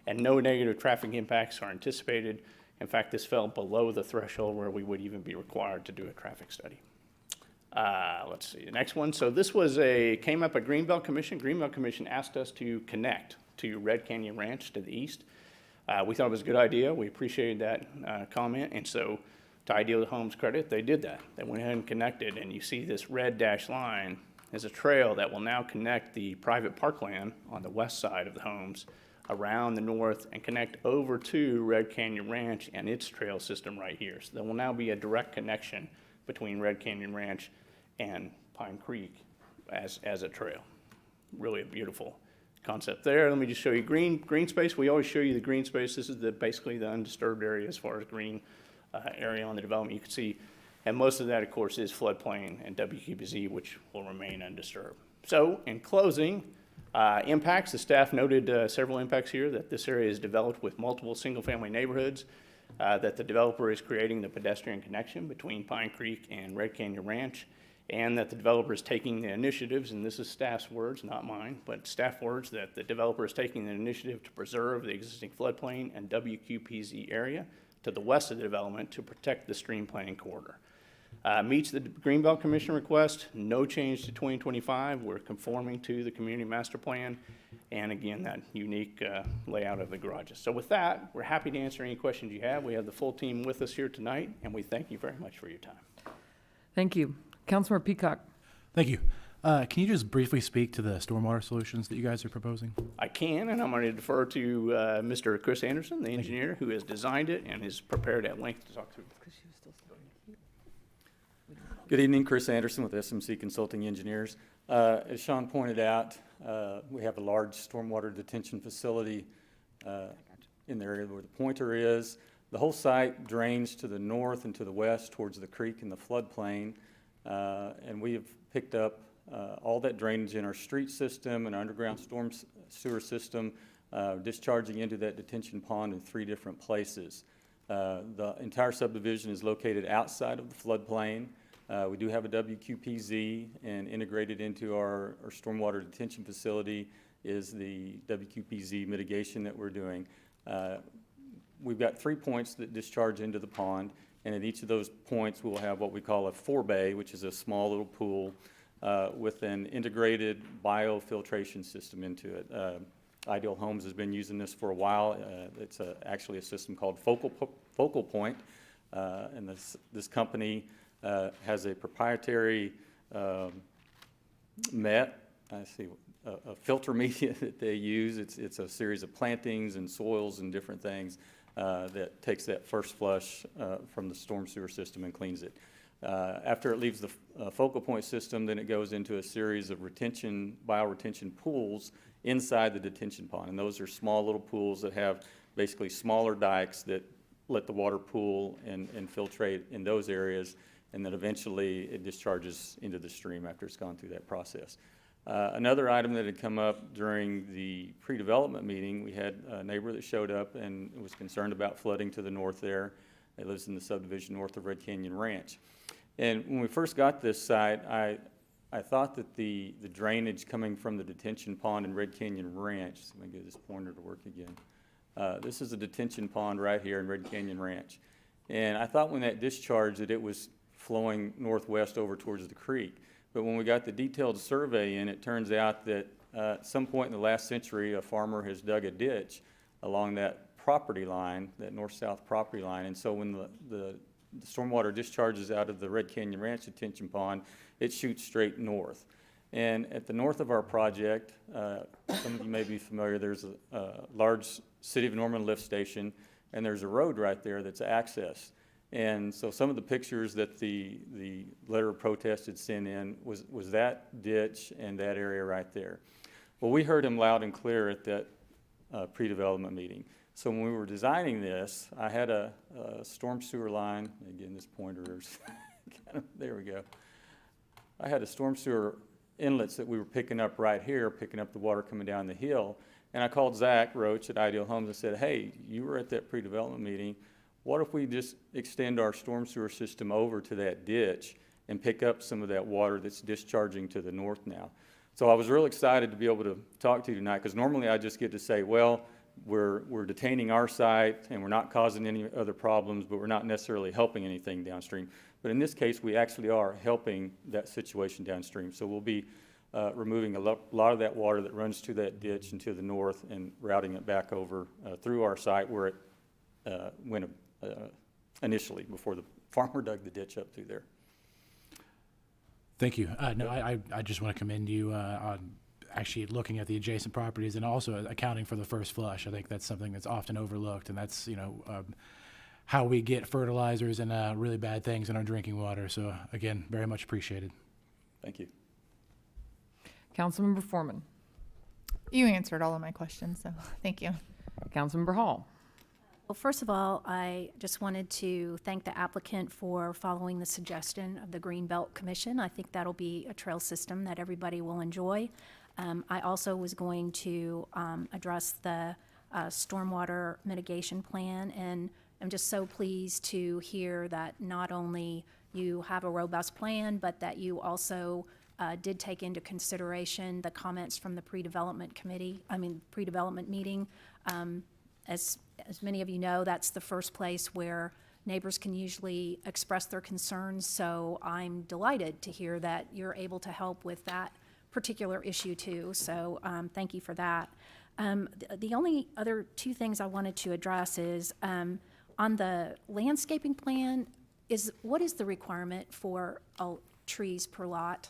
And no negative traffic impacts are anticipated. In fact, this fell below the threshold where we would even be required to do a traffic study. Let's see, the next one. So this came up at Greenbelt Commission. Greenbelt Commission asked us to connect to Red Canyon Ranch to the east. We thought it was a good idea. We appreciated that comment. And so to Ideal Homes' credit, they did that. They went ahead and connected. And you see this red dashed line is a trail that will now connect the private parkland on the west side of the homes around the north and connect over to Red Canyon Ranch and its trail system right here. So there will now be a direct connection between Red Canyon Ranch and Pine Creek as a trail. Really a beautiful concept there. Let me just show you green space. We always show you the green space. This is basically the undisturbed area as far as green area on the development. You can see, and most of that, of course, is floodplain and WQPZ, which will remain undisturbed. So in closing, impacts, the staff noted several impacts here, that this area is developed with multiple single-family neighborhoods, that the developer is creating the pedestrian connection between Pine Creek and Red Canyon Ranch, and that the developer is taking the initiatives, and this is staff's words, not mine, but staff words, that the developer is taking the initiative to preserve the existing floodplain and WQPZ area to the west of the development to protect the stream planning corridor. Meets the Greenbelt Commission request, no change to 2025. We're conforming to the community master plan, and again, that unique layout of the garages. So with that, we're happy to answer any questions you have. We have the full team with us here tonight, and we thank you very much for your time. Thank you. Councilmember Peacock. Thank you. Can you just briefly speak to the stormwater solutions that you guys are proposing? I can, and I'm going to defer to Mr. Chris Anderson, the engineer who has designed it and is prepared at length to talk through. Good evening, Chris Anderson with SMC Consulting Engineers. As Sean pointed out, we have a large stormwater detention facility in the area where the pointer is. The whole site drains to the north and to the west towards the creek and the floodplain, and we have picked up all that drainage in our street system and underground storm sewer system, discharging into that detention pond in 3 different places. The entire subdivision is located outside of the floodplain. We do have a WQPZ, and integrated into our stormwater detention facility is the WQPZ mitigation that we're doing. We've got 3 points that discharge into the pond, and at each of those points we'll have what we call a forebay, which is a small little pool with an integrated biofiltration system into it. Ideal Homes has been using this for a while. It's actually a system called Focal Point, and this company has a proprietary met. I see a filter media that they use. It's a series of plantings and soils and different things that takes that first flush from the storm sewer system and cleans it. After it leaves the focal point system, then it goes into a series of bioretention pools inside the detention pond. And those are small little pools that have basically smaller dikes that let the water pool and filtrate in those areas. And then eventually it discharges into the stream after it's gone through that process. Another item that had come up during the pre-development meeting, we had a neighbor that showed up and was concerned about flooding to the north there. He lives in the subdivision north of Red Canyon Ranch. And when we first got this site, I thought that the drainage coming from the detention pond in Red Canyon Ranch, so let me get this pointer to work again. This is a detention pond right here in Red Canyon Ranch. And I thought when that discharged that it was flowing northwest over towards the creek. But when we got the detailed survey in, it turns out that at some point in the last century, a farmer has dug a ditch along that property line, that north-south property line. And so when the stormwater discharges out of the Red Canyon Ranch detention pond, it shoots straight north. And at the north of our project, some of you may be familiar, there's a large City of Norman lift station, and there's a road right there that's accessed. And so some of the pictures that the letter of protest had sent in was that ditch and that area right there. Well, we heard him loud and clear at that pre-development meeting. So when we were designing this, I had a storm sewer line. Again, this pointer is there we go. I had a storm sewer inlets that we were picking up right here, picking up the water coming down the hill. And I called Zach Roach at Ideal Homes and said, hey, you were at that pre-development meeting. What if we just extend our storm sewer system over to that ditch and pick up some of that water that's discharging to the north now? So I was real excited to be able to talk to you tonight, because normally I just get to say, well, we're detaining our site and we're not causing any other problems, but we're not necessarily helping anything downstream. But in this case, we actually are helping that situation downstream. So we'll be removing a lot of that water that runs to that ditch and to the north and routing it back over through our site where it went initially before the farmer dug the ditch up through there. Thank you. No, I just want to commend you on actually looking at the adjacent properties and also accounting for the first flush. I think that's something that's often overlooked, and that's, how we get fertilizers and really bad things in our drinking water. So again, very much appreciated. Thank you. Councilmember Foreman. You answered all of my questions, so thank you. Councilmember Hall. Well, first of all, I just wanted to thank the applicant for following the suggestion of the Greenbelt Commission. I think that'll be a trail system that everybody will enjoy. I also was going to address the stormwater mitigation plan, and I'm just so pleased to hear that not only you have a robust plan, but that you also did take into consideration the comments from the pre-development meeting. As many of you know, that's the first place where neighbors can usually express their concerns. So I'm delighted to hear that you're able to help with that particular issue too. So thank you for that. The only other two things I wanted to address is on the landscaping plan, what is the requirement for trees per lot?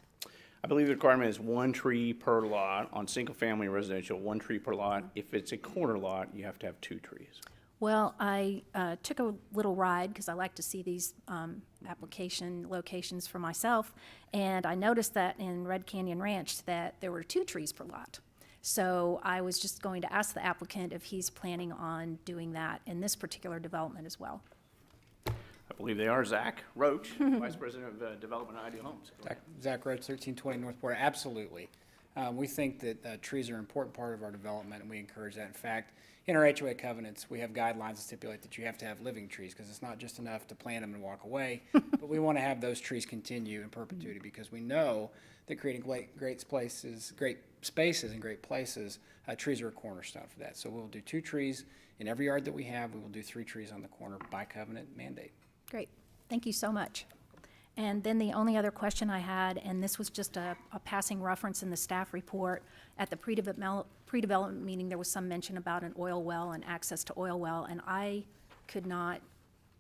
I believe the requirement is 1 tree per lot on single-family residential, 1 tree per lot. If it's a corner lot, you have to have 2 trees. Well, I took a little ride because I like to see these application locations for myself, and I noticed that in Red Canyon Ranch that there were 2 trees per lot. So I was just going to ask the applicant if he's planning on doing that in this particular development as well. I believe they are. Zach Roach, Vice President of Development at Ideal Homes. Zach Roach, 1320 Northport. Absolutely. We think that trees are an important part of our development, and we encourage that. In fact, in our HOA covenants, we have guidelines that stipulate that you have to have living trees, because it's not just enough to plant them and walk away, but we want to have those trees continue in perpetuity, because we know that creating great spaces and great places, trees are a cornerstone for that. So we'll do 2 trees in every yard that we have. We will do 3 trees on the corner by covenant mandate. Great. Thank you so much. And then the only other question I had, and this was just a passing reference in the staff report, at the pre-development meeting, there was some mention about an oil well and access to oil well, and I could not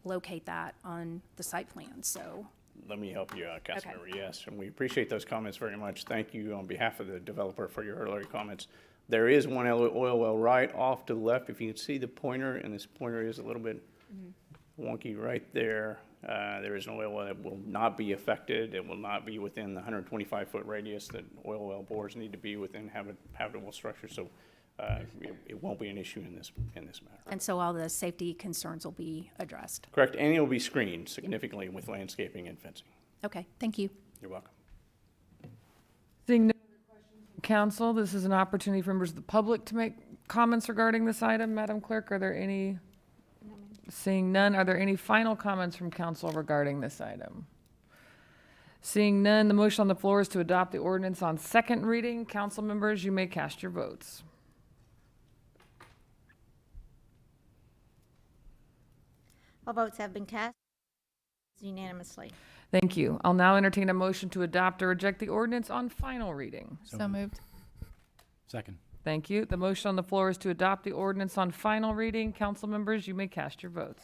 locate that on the site plan. So Let me help you out, Councilmember. Yes, and we appreciate those comments very much. Thank you on behalf of the developer for your earlier comments. There is one oil well right off to the left. If you can see the pointer, and this pointer is a little bit wonky right there. There is an oil well that will not be affected. It will not be within the 125-foot radius that oil well bores need to be within habitable structure. So it won't be an issue in this matter. And so all the safety concerns will be addressed. Correct, and it will be screened significantly with landscaping and fencing. Okay, thank you. You're welcome. Seeing no other questions from council, this is an opportunity for members of the public to make comments regarding this item. Madam Clerk, are there any? Seeing none, are there any final comments from council regarding this item? Seeing none, the motion on the floor is to adopt the ordinance on second reading. Council members, you may cast your votes. All votes have been cast unanimously. Thank you. I'll now entertain a motion to adopt or reject the ordinance on final reading. So moved. Second. Thank you. The motion on the floor is to adopt the ordinance on final reading. Council members, you may cast your votes.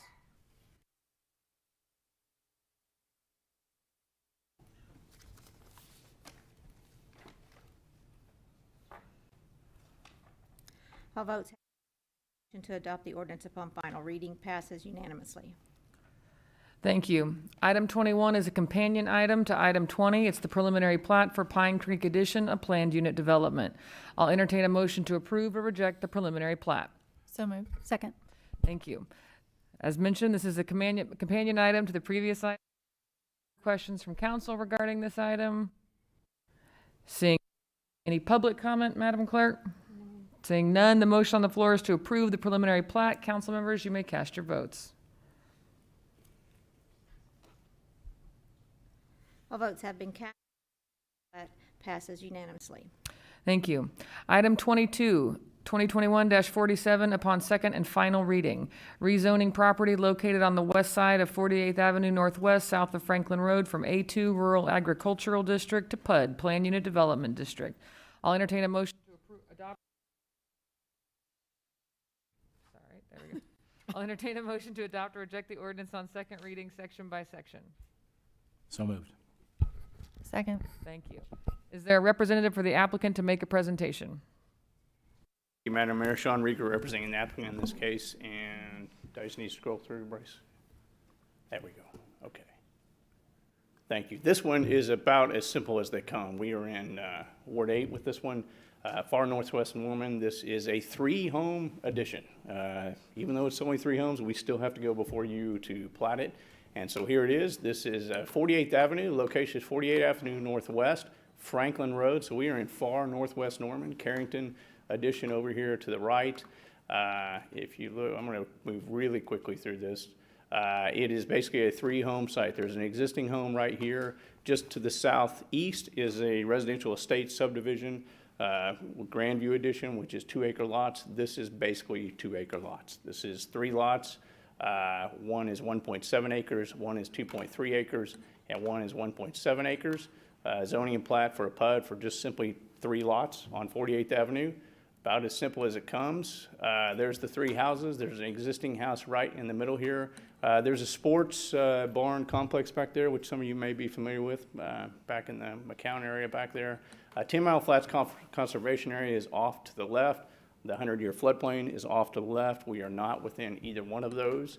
All votes to adopt the ordinance upon final reading passes unanimously. Thank you. Item 21 is a companion item to item 20. It's the preliminary plat for Pine Creek Addition, a planned unit development. I'll entertain a motion to approve or reject the preliminary plat. So moved. Second. Thank you. As mentioned, this is a companion item to the previous item. Questions from council regarding this item? Seeing any public comment, Madam Clerk? Seeing none, the motion on the floor is to approve the preliminary plat. Council members, you may cast your votes. All votes have been cast. That passes unanimously. Thank you. Item 22, 2021-47 upon second and final reading. Rezoning property located on the west side of 48th Avenue Northwest, south of Franklin Road from A2 Rural Agricultural District to PUD, Planned Unit Development District. I'll entertain a motion to adopt. Sorry, there we go. I'll entertain a motion to adopt or reject the ordinance on second reading, section by section. So moved. Second. Thank you. Is there a representative for the applicant to make a presentation? Thank you, Madam Mayor. Sean Rieger representing the applicant in this case. And do I just need to scroll through, Bryce? There we go. Okay. Thank you. This one is about as simple as they come. We are in Ward 8 with this one. Far northwest Norman. This is a 3-home addition. Even though it's only 3 homes, we still have to go before you to plat it. And so here it is. This is 48th Avenue. Location is 48th Avenue Northwest, Franklin Road. So we are in far northwest Norman. Carrington addition over here to the right. If you look, I'm going to move really quickly through this. It is basically a 3-home site. There's an existing home right here. Just to the southeast is a residential estate subdivision, Grandview Edition, which is 2-acre lots. This is basically 2-acre lots. This is 3 lots. One is 1.7 acres, one is 2.3 acres, and one is 1.7 acres. Zoning and plat for a PUD for just simply 3 lots on 48th Avenue. About as simple as it comes. There's the 3 houses. There's an existing house right in the middle here. There's a sports barn complex back there, which some of you may be familiar with, back in the McCown area back there. 10 Mile Flats Conservation Area is off to the left. The 100-year floodplain is off to the left. We are not within either one of those.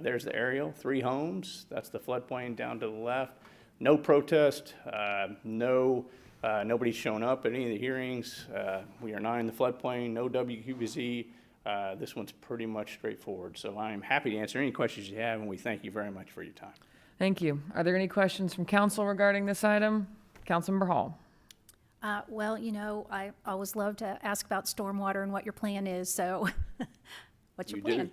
There's the aerial, 3 homes. That's the floodplain down to the left. No protest, nobody's shown up at any of the hearings. We are not in the floodplain, no WQBZ. This one's pretty much straightforward. So I'm happy to answer any questions you have, and we thank you very much for your time. Thank you. Are there any questions from council regarding this item? Councilmember Hall. Well, you know, I always love to ask about stormwater and what your plan is, so what's your plan?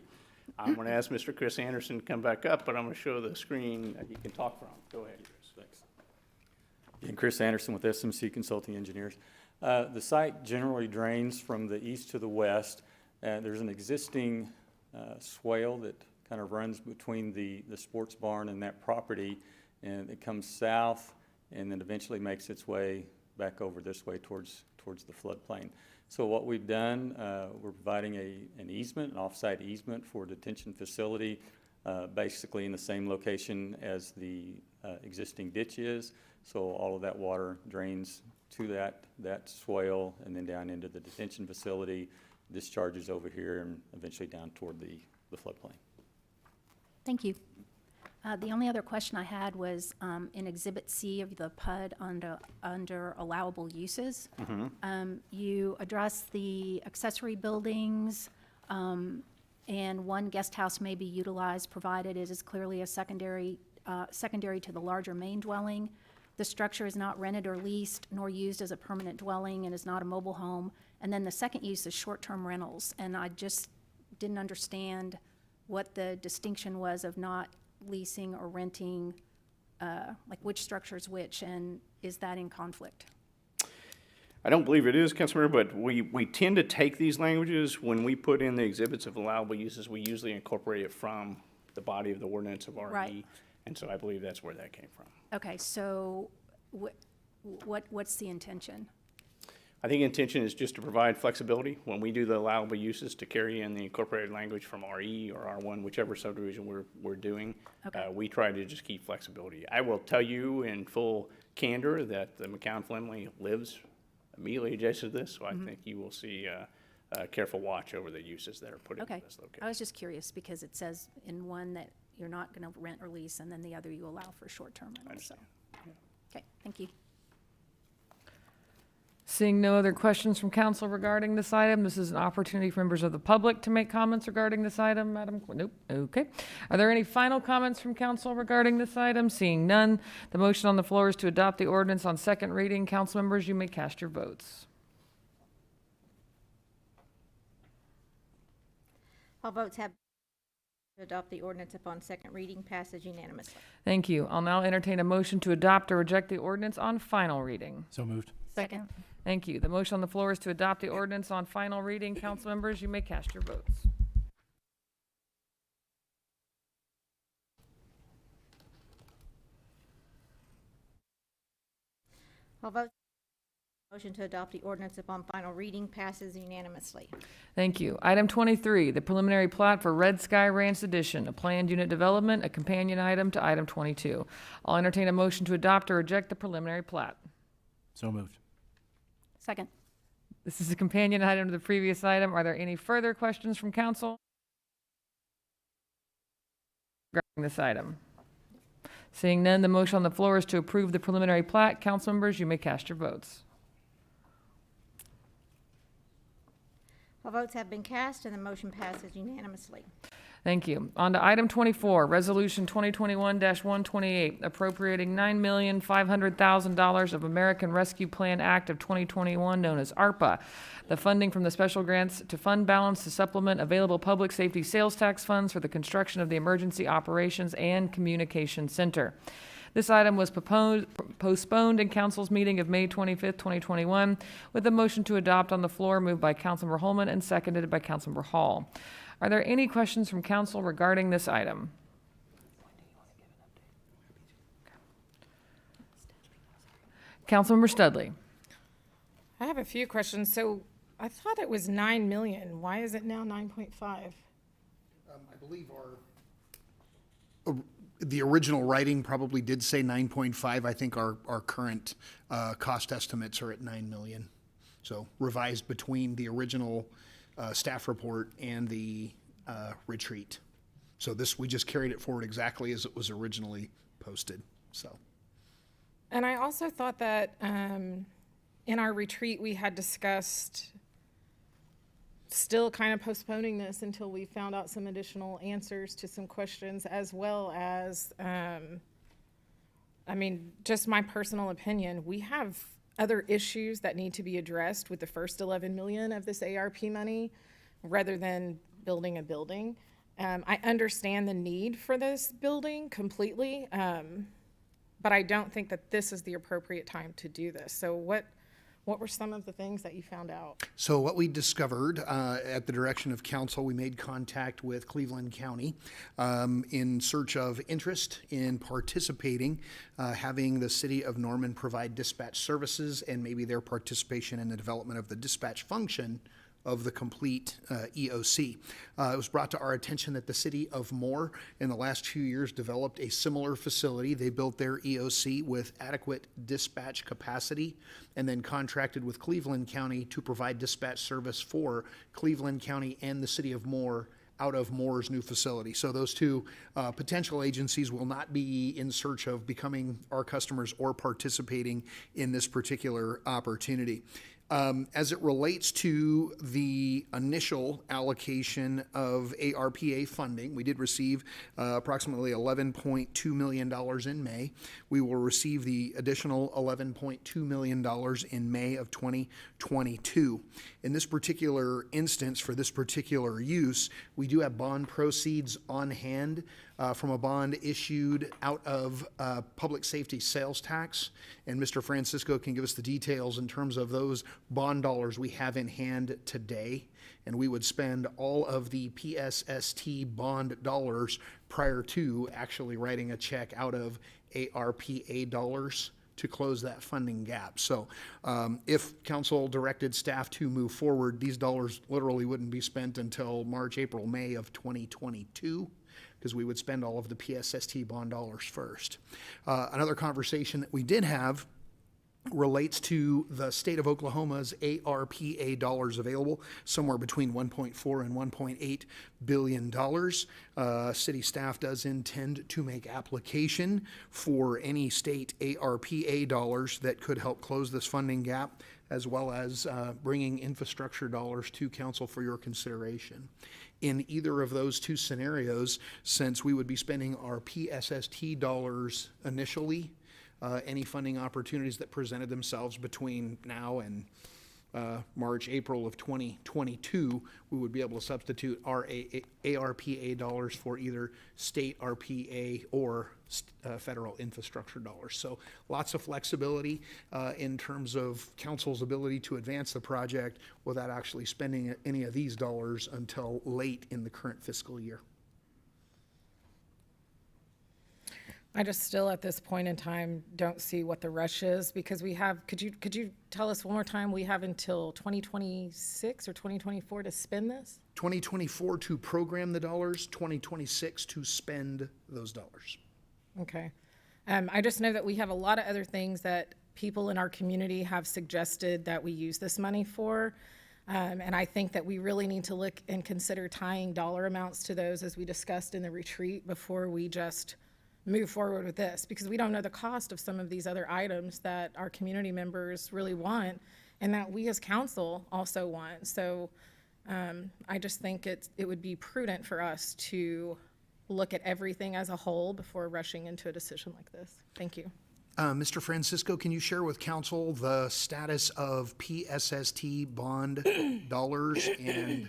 I'm going to ask Mr. Chris Anderson to come back up, but I'm going to show the screen that you can talk from. Go ahead, Chris. Thanks. And Chris Anderson with SMC Consulting Engineers. The site generally drains from the east to the west. There's an existing swale that kind of runs between the sports barn and that property, and it comes south and then eventually makes its way back over this way towards the floodplain. So what we've done, we're providing an easement, an off-site easement for a detention facility, basically in the same location as the existing ditch is. So all of that water drains to that swale and then down into the detention facility, discharges over here and eventually down toward the floodplain. Thank you. The only other question I had was in Exhibit C of the PUD under allowable uses. You address the accessory buildings, and one guest house may be utilized provided it is clearly a secondary to the larger main dwelling. The structure is not rented or leased nor used as a permanent dwelling and is not a mobile home. And then the second use is short-term rentals, and I just didn't understand what the distinction was of not leasing or renting, like which structure is which, and is that in conflict? I don't believe it is, Councilmember, but we tend to take these languages when we put in the exhibits of allowable uses. We usually incorporate it from the body of the ordinance of RE, Right. and so I believe that's where that came from. Okay, so what's the intention? I think intention is just to provide flexibility when we do the allowable uses to carry in the incorporated language from RE or R1, whichever subdivision we're doing. Okay. We try to just keep flexibility. I will tell you in full candor that the McCown family lives immediately adjacent to this, so I think you will see a careful watch over the uses that are put into Okay, this location. I was just curious because it says in one that you're not going to rent or lease, and then the other you allow for short-term rentals, so. Okay, thank you. Seeing no other questions from council regarding this item, this is an opportunity for members of the public to make comments regarding this item, Madam. Nope, okay. Are there any final comments from council regarding this item? Seeing none, the motion on the floor is to adopt the ordinance on second reading. Council members, you may cast your votes. All votes have to adopt the ordinance upon second reading, passes unanimously. Thank you. I'll now entertain a motion to adopt or reject the ordinance on final reading. So moved. Second. Thank you. The motion on the floor is to adopt the ordinance on final reading. Council members, you may cast your votes. All votes. Motion to adopt the ordinance upon final reading passes unanimously. Thank you. Item 23, the preliminary plat for Red Sky Ranch Addition, a planned unit development, a companion item to item 22. I'll entertain a motion to adopt or reject the preliminary plat. So moved. Second. This is a companion item to the previous item. Are there any further questions from council regarding this item? Seeing none, the motion on the floor is to approve the preliminary plat. Council members, you may cast your votes. All votes have been cast and the motion passes unanimously. Thank you. On to item 24, Resolution 2021-128, appropriating $9,500,000 of American Rescue Plan Act of 2021, known as ARPA, the funding from the special grants to fund balance to supplement available public safety sales tax funds for the construction of the Emergency Operations and Communication Center. This item was postponed in council's meeting of May 25th, 2021, with a motion to adopt on the floor moved by Councilmember Holman and seconded by Councilmember Hall. Are there any questions from council regarding this item? Councilmember Studley. I have a few questions. So I thought it was 9 million. Why is it now 9.5? I believe the original writing probably did say 9.5. I think our current cost estimates are at 9 million. So revised between the original staff report and the retreat. So we just carried it forward exactly as it was originally posted, so. And I also thought that in our retreat, we had discussed still kind of postponing this until we found out some additional answers to some questions, as well as, I mean, just my personal opinion, we have other issues that need to be addressed with the first 11 million of this ARP money rather than building a building. I understand the need for this building completely, but I don't think that this is the appropriate time to do this. So what were some of the things that you found out? So what we discovered at the direction of council, we made contact with Cleveland County in search of interest in participating, having the city of Norman provide dispatch services and maybe their participation in the development of the dispatch function of the complete EOC. It was brought to our attention that the city of Moore in the last 2 years developed a similar facility. They built their EOC with adequate dispatch capacity and then contracted with Cleveland County to provide dispatch service for Cleveland County and the city of Moore out of Moore's new facility. So those two potential agencies will not be in search of becoming our customers or participating in this particular opportunity. As it relates to the initial allocation of ARPA funding, we did receive approximately $11.2 million in May. We will receive the additional $11.2 million in May of 2022. In this particular instance, for this particular use, we do have bond proceeds on hand from a bond issued out of public safety sales tax. And Mr. Francisco can give us the details in terms of those bond dollars we have in hand today. And we would spend all of the PSST bond dollars prior to actually writing a check out of ARPA dollars to close that funding gap. So if council directed staff to move forward, these dollars literally wouldn't be spent until March, April, May of 2022. Because we would spend all of the PSST bond dollars first. Another conversation that we did have relates to the state of Oklahoma's ARPA dollars available, somewhere between 1.4 and 1.8 billion dollars. City staff does intend to make application for any state ARPA dollars that could help close this funding gap, as well as bringing infrastructure dollars to council for your consideration. In either of those two scenarios, since we would be spending our PSST dollars initially, any funding opportunities that presented themselves between now and March, April of 2022, we would be able to substitute our ARPA dollars for either state RPA or federal infrastructure dollars. So lots of flexibility in terms of council's ability to advance the project without actually spending any of these dollars until late in the current fiscal year. I just still at this point in time don't see what the rush is, because we have, could you tell us one more time, we have until 2026 or 2024 to spend this? 2024 to program the dollars, 2026 to spend those dollars. Okay. I just know that we have a lot of other things that people in our community have suggested that we use this money for. And I think that we really need to look and consider tying dollar amounts to those, as we discussed in the retreat, before we just move forward with this, because we don't know the cost of some of these other items that our community members really want and that we as council also want. So I just think it would be prudent for us to look at everything as a whole before rushing into a decision like this. Thank you. Mr. Francisco, can you share with council the status of PSST bond dollars and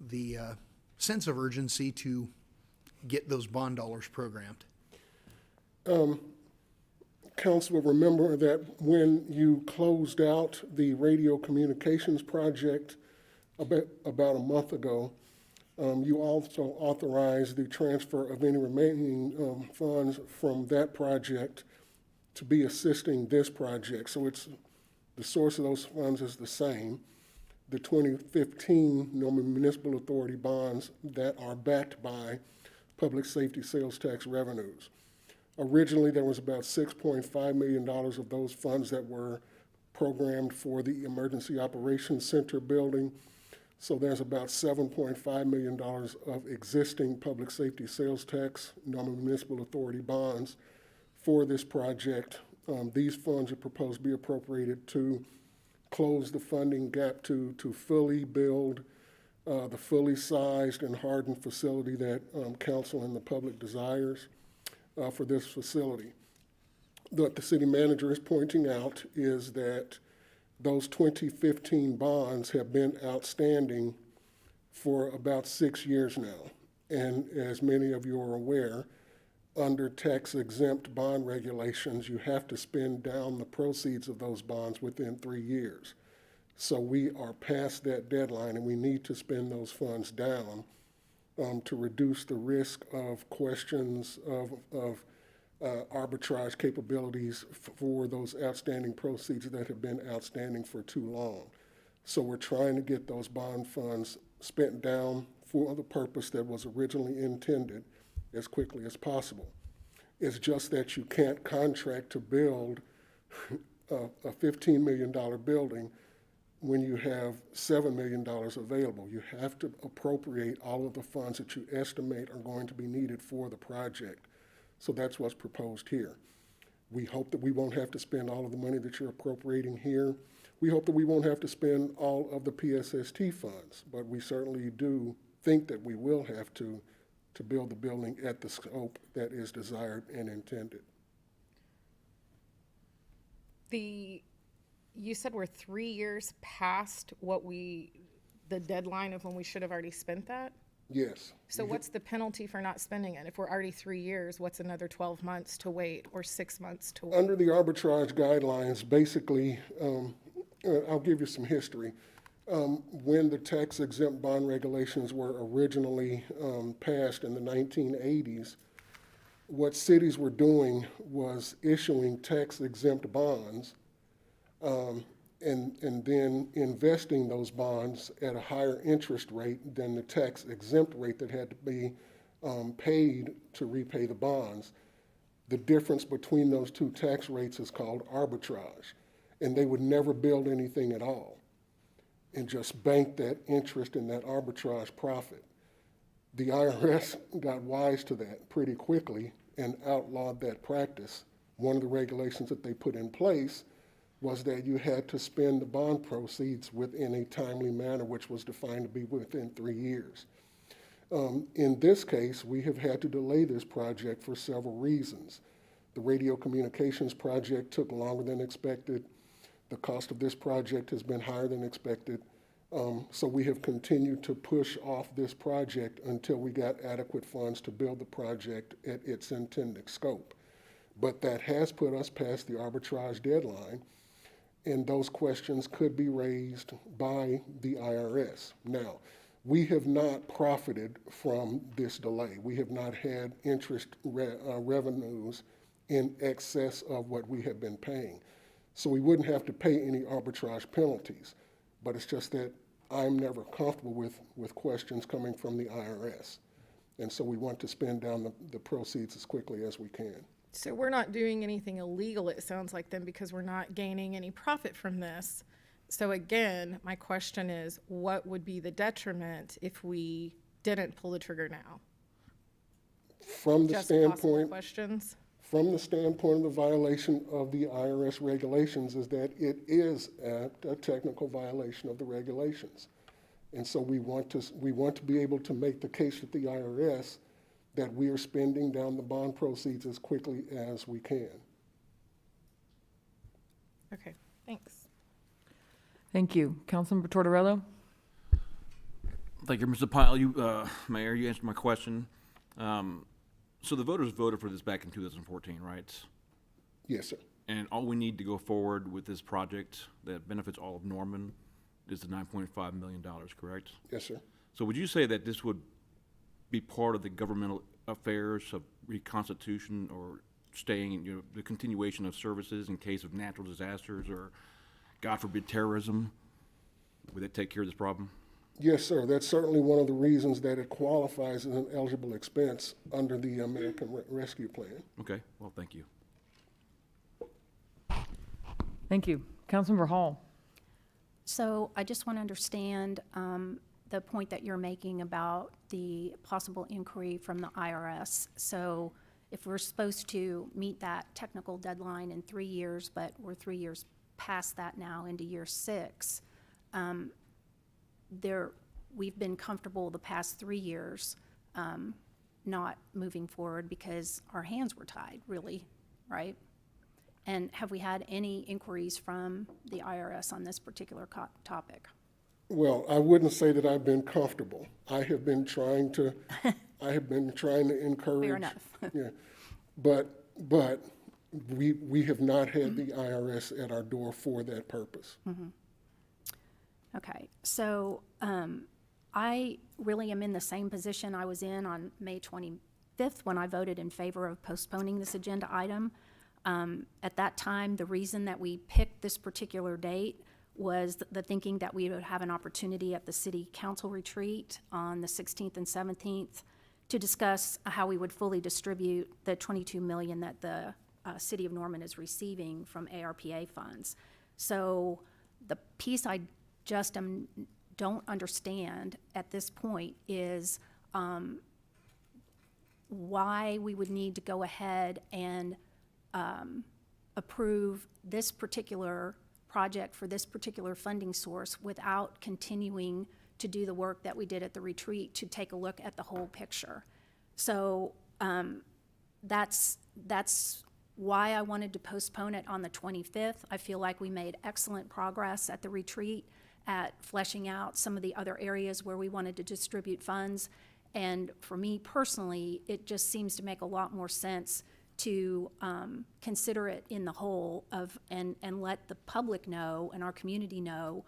the sense of urgency to get those bond dollars programmed? Council will remember that when you closed out the radio communications project about a month ago, you also authorized the transfer of any remaining funds from that project to be assisting this project. So it's the source of those funds is the same. The 2015 Norman Municipal Authority bonds that are backed by public safety sales tax revenues. Originally, there was about $6.5 million of those funds that were programmed for the Emergency Operations Center building. So there's about $7.5 million of existing public safety sales tax, Norman Municipal Authority bonds for this project. These funds are proposed to be appropriated to close the funding gap to fully build the fully sized and hardened facility that council and the public desires for this facility. What the city manager is pointing out is that those 2015 bonds have been outstanding for about 6 years now. And as many of you are aware, under tax-exempt bond regulations, you have to spend down the proceeds of those bonds within 3 years. So we are past that deadline, and we need to spend those funds down to reduce the risk of questions of arbitrage capabilities for those outstanding proceeds that have been outstanding for too long. So we're trying to get those bond funds spent down for the purpose that was originally intended as quickly as possible. It's just that you can't contract to build a $15 million building when you have $7 million available. You have to appropriate all of the funds that you estimate are going to be needed for the project. So that's what's proposed here. We hope that we won't have to spend all of the money that you're appropriating here. We hope that we won't have to spend all of the PSST funds, but we certainly do think that we will have to build the building at the scope that is desired and intended. You said we're 3 years past the deadline of when we should have already spent that? Yes. So what's the penalty for not spending it? If we're already 3 years, what's another 12 months to wait or 6 months to wait? Under the arbitrage guidelines, basically, I'll give you some history. When the tax exempt bond regulations were originally passed in the 1980s, what cities were doing was issuing tax exempt bonds and then investing those bonds at a higher interest rate than the tax exempt rate that had to be paid to repay the bonds. The difference between those two tax rates is called arbitrage, and they would never build anything at all and just bank that interest in that arbitrage profit. The IRS got wise to that pretty quickly and outlawed that practice. One of the regulations that they put in place was that you had to spend the bond proceeds within a timely manner, which was defined to be within 3 years. In this case, we have had to delay this project for several reasons. The radio communications project took longer than expected. The cost of this project has been higher than expected. So we have continued to push off this project until we got adequate funds to build the project at its intended scope. But that has put us past the arbitrage deadline, and those questions could be raised by the IRS. Now, we have not profited from this delay. We have not had interest revenues in excess of what we have been paying. So we wouldn't have to pay any arbitrage penalties. But it's just that I'm never comfortable with questions coming from the IRS. And so we want to spend down the proceeds as quickly as we can. So we're not doing anything illegal, it sounds like, then, because we're not gaining any profit from this. So again, my question is, what would be the detriment if we didn't pull the trigger now? From the Just possible standpoint, questions? from the standpoint of the violation of the IRS regulations is that it is a technical violation of the regulations. And so we want to be able to make the case with the IRS that we are spending down the bond proceeds as quickly as we can. Okay, thanks. Thank you. Councilmember Tortorello? Thank you, Mr. Pyle. Mayor, you answered my question. So the voters voted for this back in 2014, right? Yes, sir. And all we need to go forward with this project that benefits all of Norman is the $9.5 million, correct? Yes, sir. So would you say that this would be part of the governmental affairs of reconstitution or staying, the continuation of services in case of natural disasters or, God forbid, terrorism? Would that take care of this problem? Yes, sir. That's certainly one of the reasons that it qualifies as an eligible expense under the American Rescue Plan. Okay, well, thank you. Thank you. Councilmember Hall? So I just want to understand the point that you're making about the possible inquiry from the IRS. So if we're supposed to meet that technical deadline in 3 years, but we're 3 years past that now into year 6, we've been comfortable the past 3 years not moving forward because our hands were tied, really, right? And have we had any inquiries from the IRS on this particular topic? Well, I wouldn't say that I've been comfortable. I have been trying to encourage. Fair enough. Yeah, but we have not had the IRS at our door for that purpose. Mm-hmm. Okay, so I really am in the same position I was in on May 25th when I voted in favor of postponing this agenda item. At that time, the reason that we picked this particular date was the thinking that we would have an opportunity at the city council retreat on the 16th and 17th to discuss how we would fully distribute the $22 million that the city of Norman is receiving from ARPA funds. So the piece I just don't understand at this point is why we would need to go ahead and approve this particular project for this particular funding source without continuing to do the work that we did at the retreat to take a look at the whole picture. So that's why I wanted to postpone it on the 25th. I feel like we made excellent progress at the retreat at fleshing out some of the other areas where we wanted to distribute funds. And for me personally, it just seems to make a lot more sense to consider it in the whole of and let the public know and our community know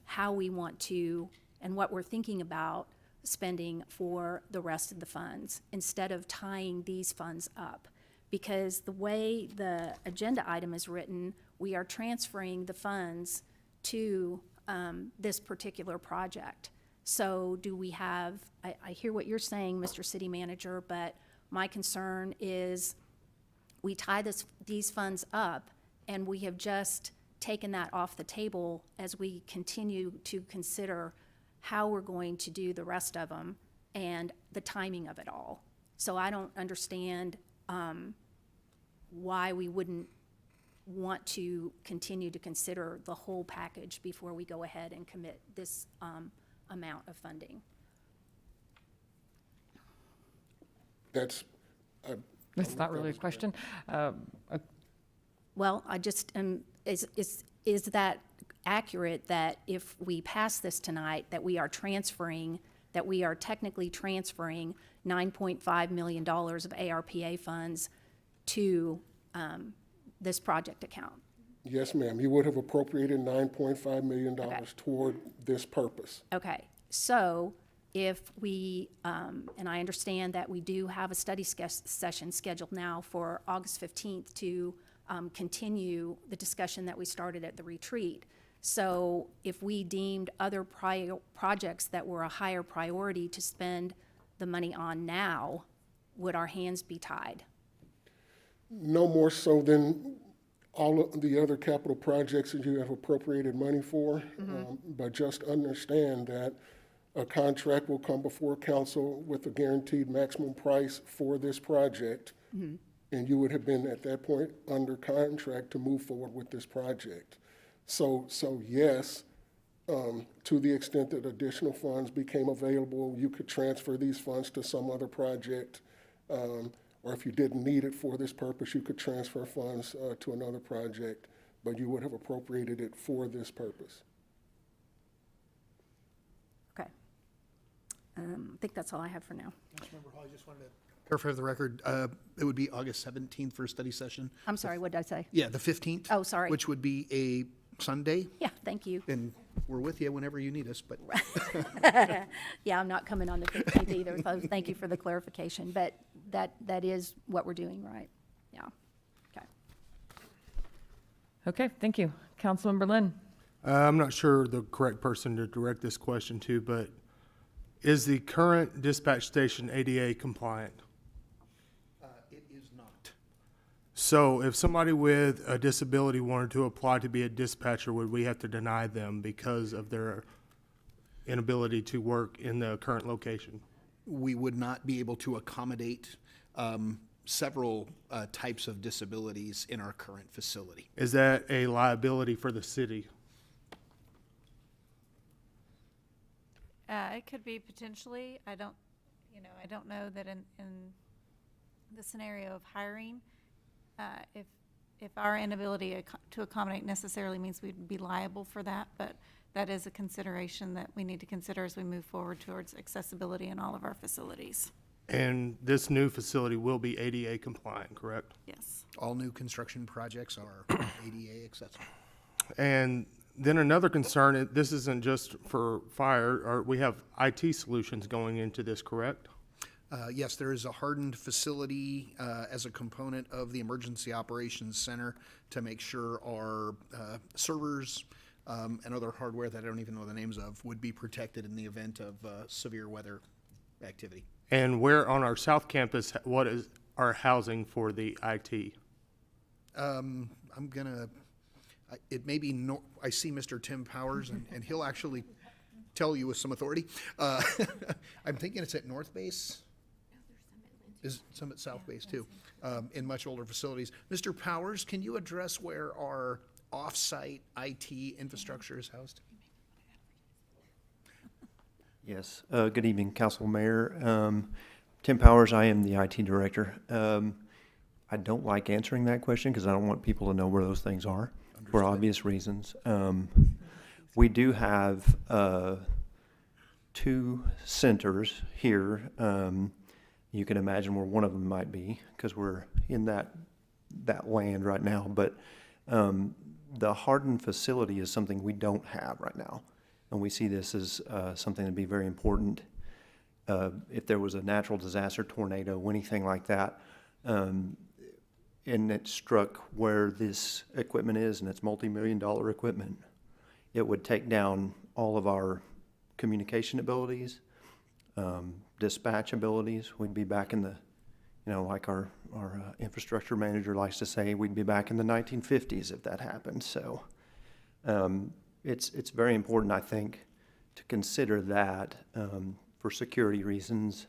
how we want to and what we're thinking about spending for the rest of the funds instead of tying these funds up. Because the way the agenda item is written, we are transferring the funds to this particular project. So do we have, I hear what you're saying, Mr. City Manager, but my concern is we tie these funds up and we have just taken that off the table as we continue to consider how we're going to do the rest of them and the timing of it all. So I don't understand why we wouldn't want to continue to consider the whole package before we go ahead and commit this amount of funding. That's. That's not really a question. Well, I just, is that accurate that if we pass this tonight, that we are technically transferring $9.5 million of ARPA funds to this project account? Yes, ma'am. You would have appropriated $9.5 million toward this purpose. Okay, so if we, and I understand that we do have a study session scheduled now for August 15th to continue the discussion that we started at the retreat. So if we deemed other projects that were a higher priority to spend the money on now, would our hands be tied? No more so than all of the other capital projects that you have appropriated money for. But just understand that a contract will come before council with a guaranteed maximum price for this project. And you would have been at that point under contract to move forward with this project. So yes, to the extent that additional funds became available, you could transfer these funds to some other project. Or if you didn't need it for this purpose, you could transfer funds to another project, but you would have appropriated it for this purpose. Okay. I think that's all I have for now. Councilmember Hall, I just wanted to clarify for the record, it would be August 17th for a study session. I'm sorry, what did I say? Yeah, the 15th. Oh, sorry. Which would be a Sunday. Yeah, thank you. And we're with you whenever you need us, but. Yeah, I'm not coming on the 15th either, so thank you for the clarification. But that is what we're doing, right? Yeah. Okay. Okay, thank you. Councilmember Lynn. I'm not sure the correct person to direct this question to, but is the current dispatch station ADA compliant? It is not. So if somebody with a disability wanted to apply to be a dispatcher, would we have to deny them because of their inability to work in the current location? We would not be able to accommodate several types of disabilities in our current facility. Is that a liability for the city? It could be potentially. I don't know that in the scenario of hiring, if our inability to accommodate necessarily means we'd be liable for that, but that is a consideration that we need to consider as we move forward towards accessibility in all of our facilities. And this new facility will be ADA compliant, correct? Yes. All new construction projects are ADA accessible. And then another concern, this isn't just for fire, we have IT solutions going into this, correct? Yes, there is a hardened facility as a component of the Emergency Operations Center to make sure our servers, and other hardware that I don't even know the names of would be protected in the event of severe weather activity. And where on our south campus, what is our housing for the IT? It may be, I see Mr. Tim Powers, and he'll actually tell you with some authority. I'm thinking it's at North Base. Is some at South Base too, in much older facilities. Mr. Powers, can you address where our off-site IT infrastructure is housed? Yes. Good evening, Council Mayor. Tim Powers, I am the IT director. I don't like answering that question because I don't want people to know where those things are for obvious reasons. We do have 2 centers here. You can imagine where one of them might be because we're in that land right now. But the hardened facility is something we don't have right now. And we see this as something to be very important. If there was a natural disaster, tornado, anything like that, and it struck where this equipment is, and it's multi-million-dollar equipment, it would take down all of our communication abilities, dispatch abilities. We'd be back in the, like our infrastructure manager likes to say, we'd be back in the 1950s if that happened. So it's very important, I think, to consider that for security reasons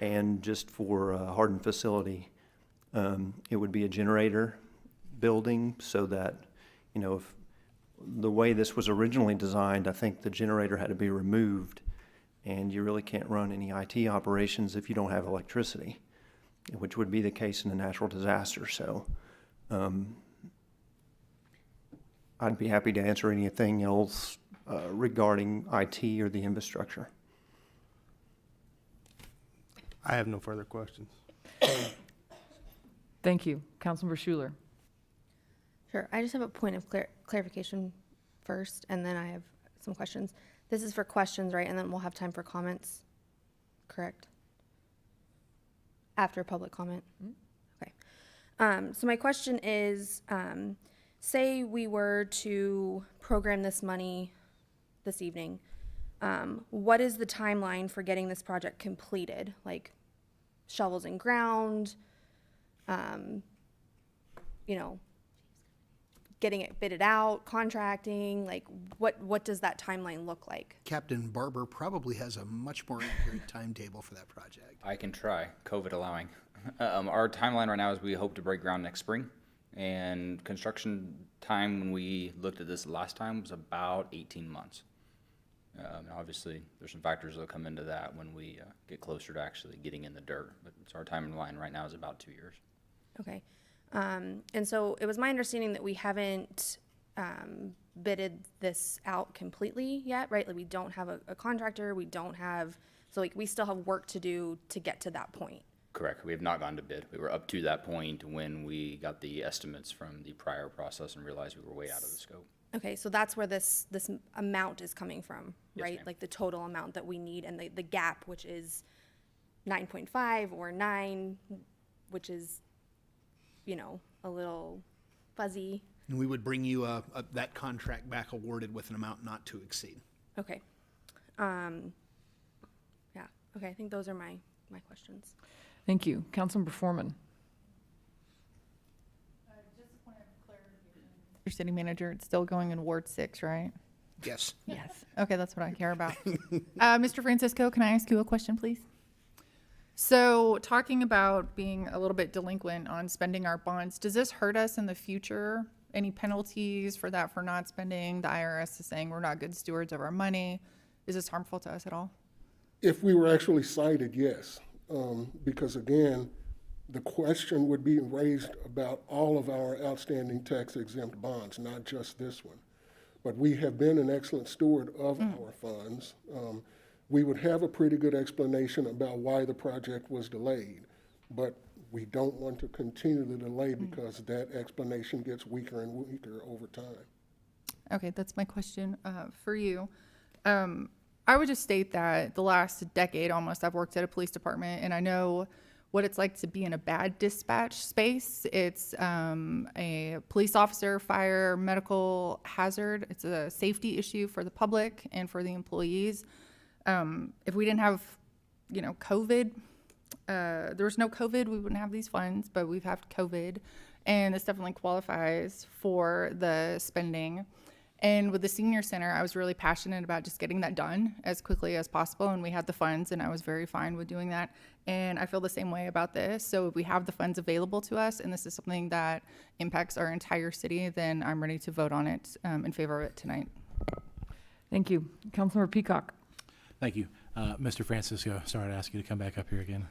and just for a hardened facility. It would be a generator building so that, if the way this was originally designed, I think the generator had to be removed, and you really can't run any IT operations if you don't have electricity, which would be the case in a natural disaster. So I'd be happy to answer anything else regarding IT or the infrastructure. I have no further questions. Thank you. Councilmember Schuler. Sure. I just have a point of clarification first, and then I have some questions. This is for questions, right? And then we'll have time for comments, correct? After public comment? Okay. So my question is, say we were to program this money this evening, what is the timeline for getting this project completed? Like shovels in ground, getting it bidded out, contracting, like what does that timeline look like? Captain Barber probably has a much more accurate timetable for that project. I can try, COVID allowing. Our timeline right now is we hope to break ground next spring, and construction time when we looked at this last time was about 18 months. Obviously, there's some factors that come into that when we get closer to actually getting in the dirt, but our timeline right now is about 2 years. Okay. And so it was my understanding that we haven't bidded this out completely yet, right? Like we don't have a contractor, we don't have, so like we still have work to do to get to that point. Correct. We have not gone to bid. We were up to that point when we got the estimates from the prior process and realized we were way out of the scope. Okay, so that's where this amount is coming from, Yes, right? ma'am. Like the total amount that we need and the gap, which is 9.5 or 9, which is, a little fuzzy. And we would bring you that contract back awarded with an amount not to exceed. Okay. Yeah, okay, I think those are my questions. Thank you. Councilmember Foreman. Your city manager, it's still going in Ward 6, right? Yes. Yes. Okay, that's what I care about. Mr. Francisco, can I ask you a question, please? So talking about being a little bit delinquent on spending our bonds, does this hurt us in the future? Any penalties for that for not spending? The IRS is saying we're not good stewards of our money. Is this harmful to us at all? If we were actually cited, yes. Because again, the question would be raised about all of our outstanding tax-exempt bonds, not just this one. But we have been an excellent steward of our funds. We would have a pretty good explanation about why the project was delayed, but we don't want to continue the delay because that explanation gets weaker and weaker over time. Okay, that's my question for you. I would just state that the last decade almost I've worked at a police department, and I know what it's like to be in a bad dispatch space. It's a police officer, fire, medical hazard. It's a safety issue for the public and for the employees. If we didn't have, COVID, there was no COVID, we wouldn't have these funds, but we've had COVID, and this definitely qualifies for the spending. And with the senior center, I was really passionate about just getting that done as quickly as possible, and we had the funds, and I was very fine with doing that. And I feel the same way about this. So if we have the funds available to us, and this is something that impacts our entire city, then I'm ready to vote on it in favor of it tonight. Thank you. Councilmember Peacock. Thank you. Mr. Francisco, sorry to ask you to come back up here again.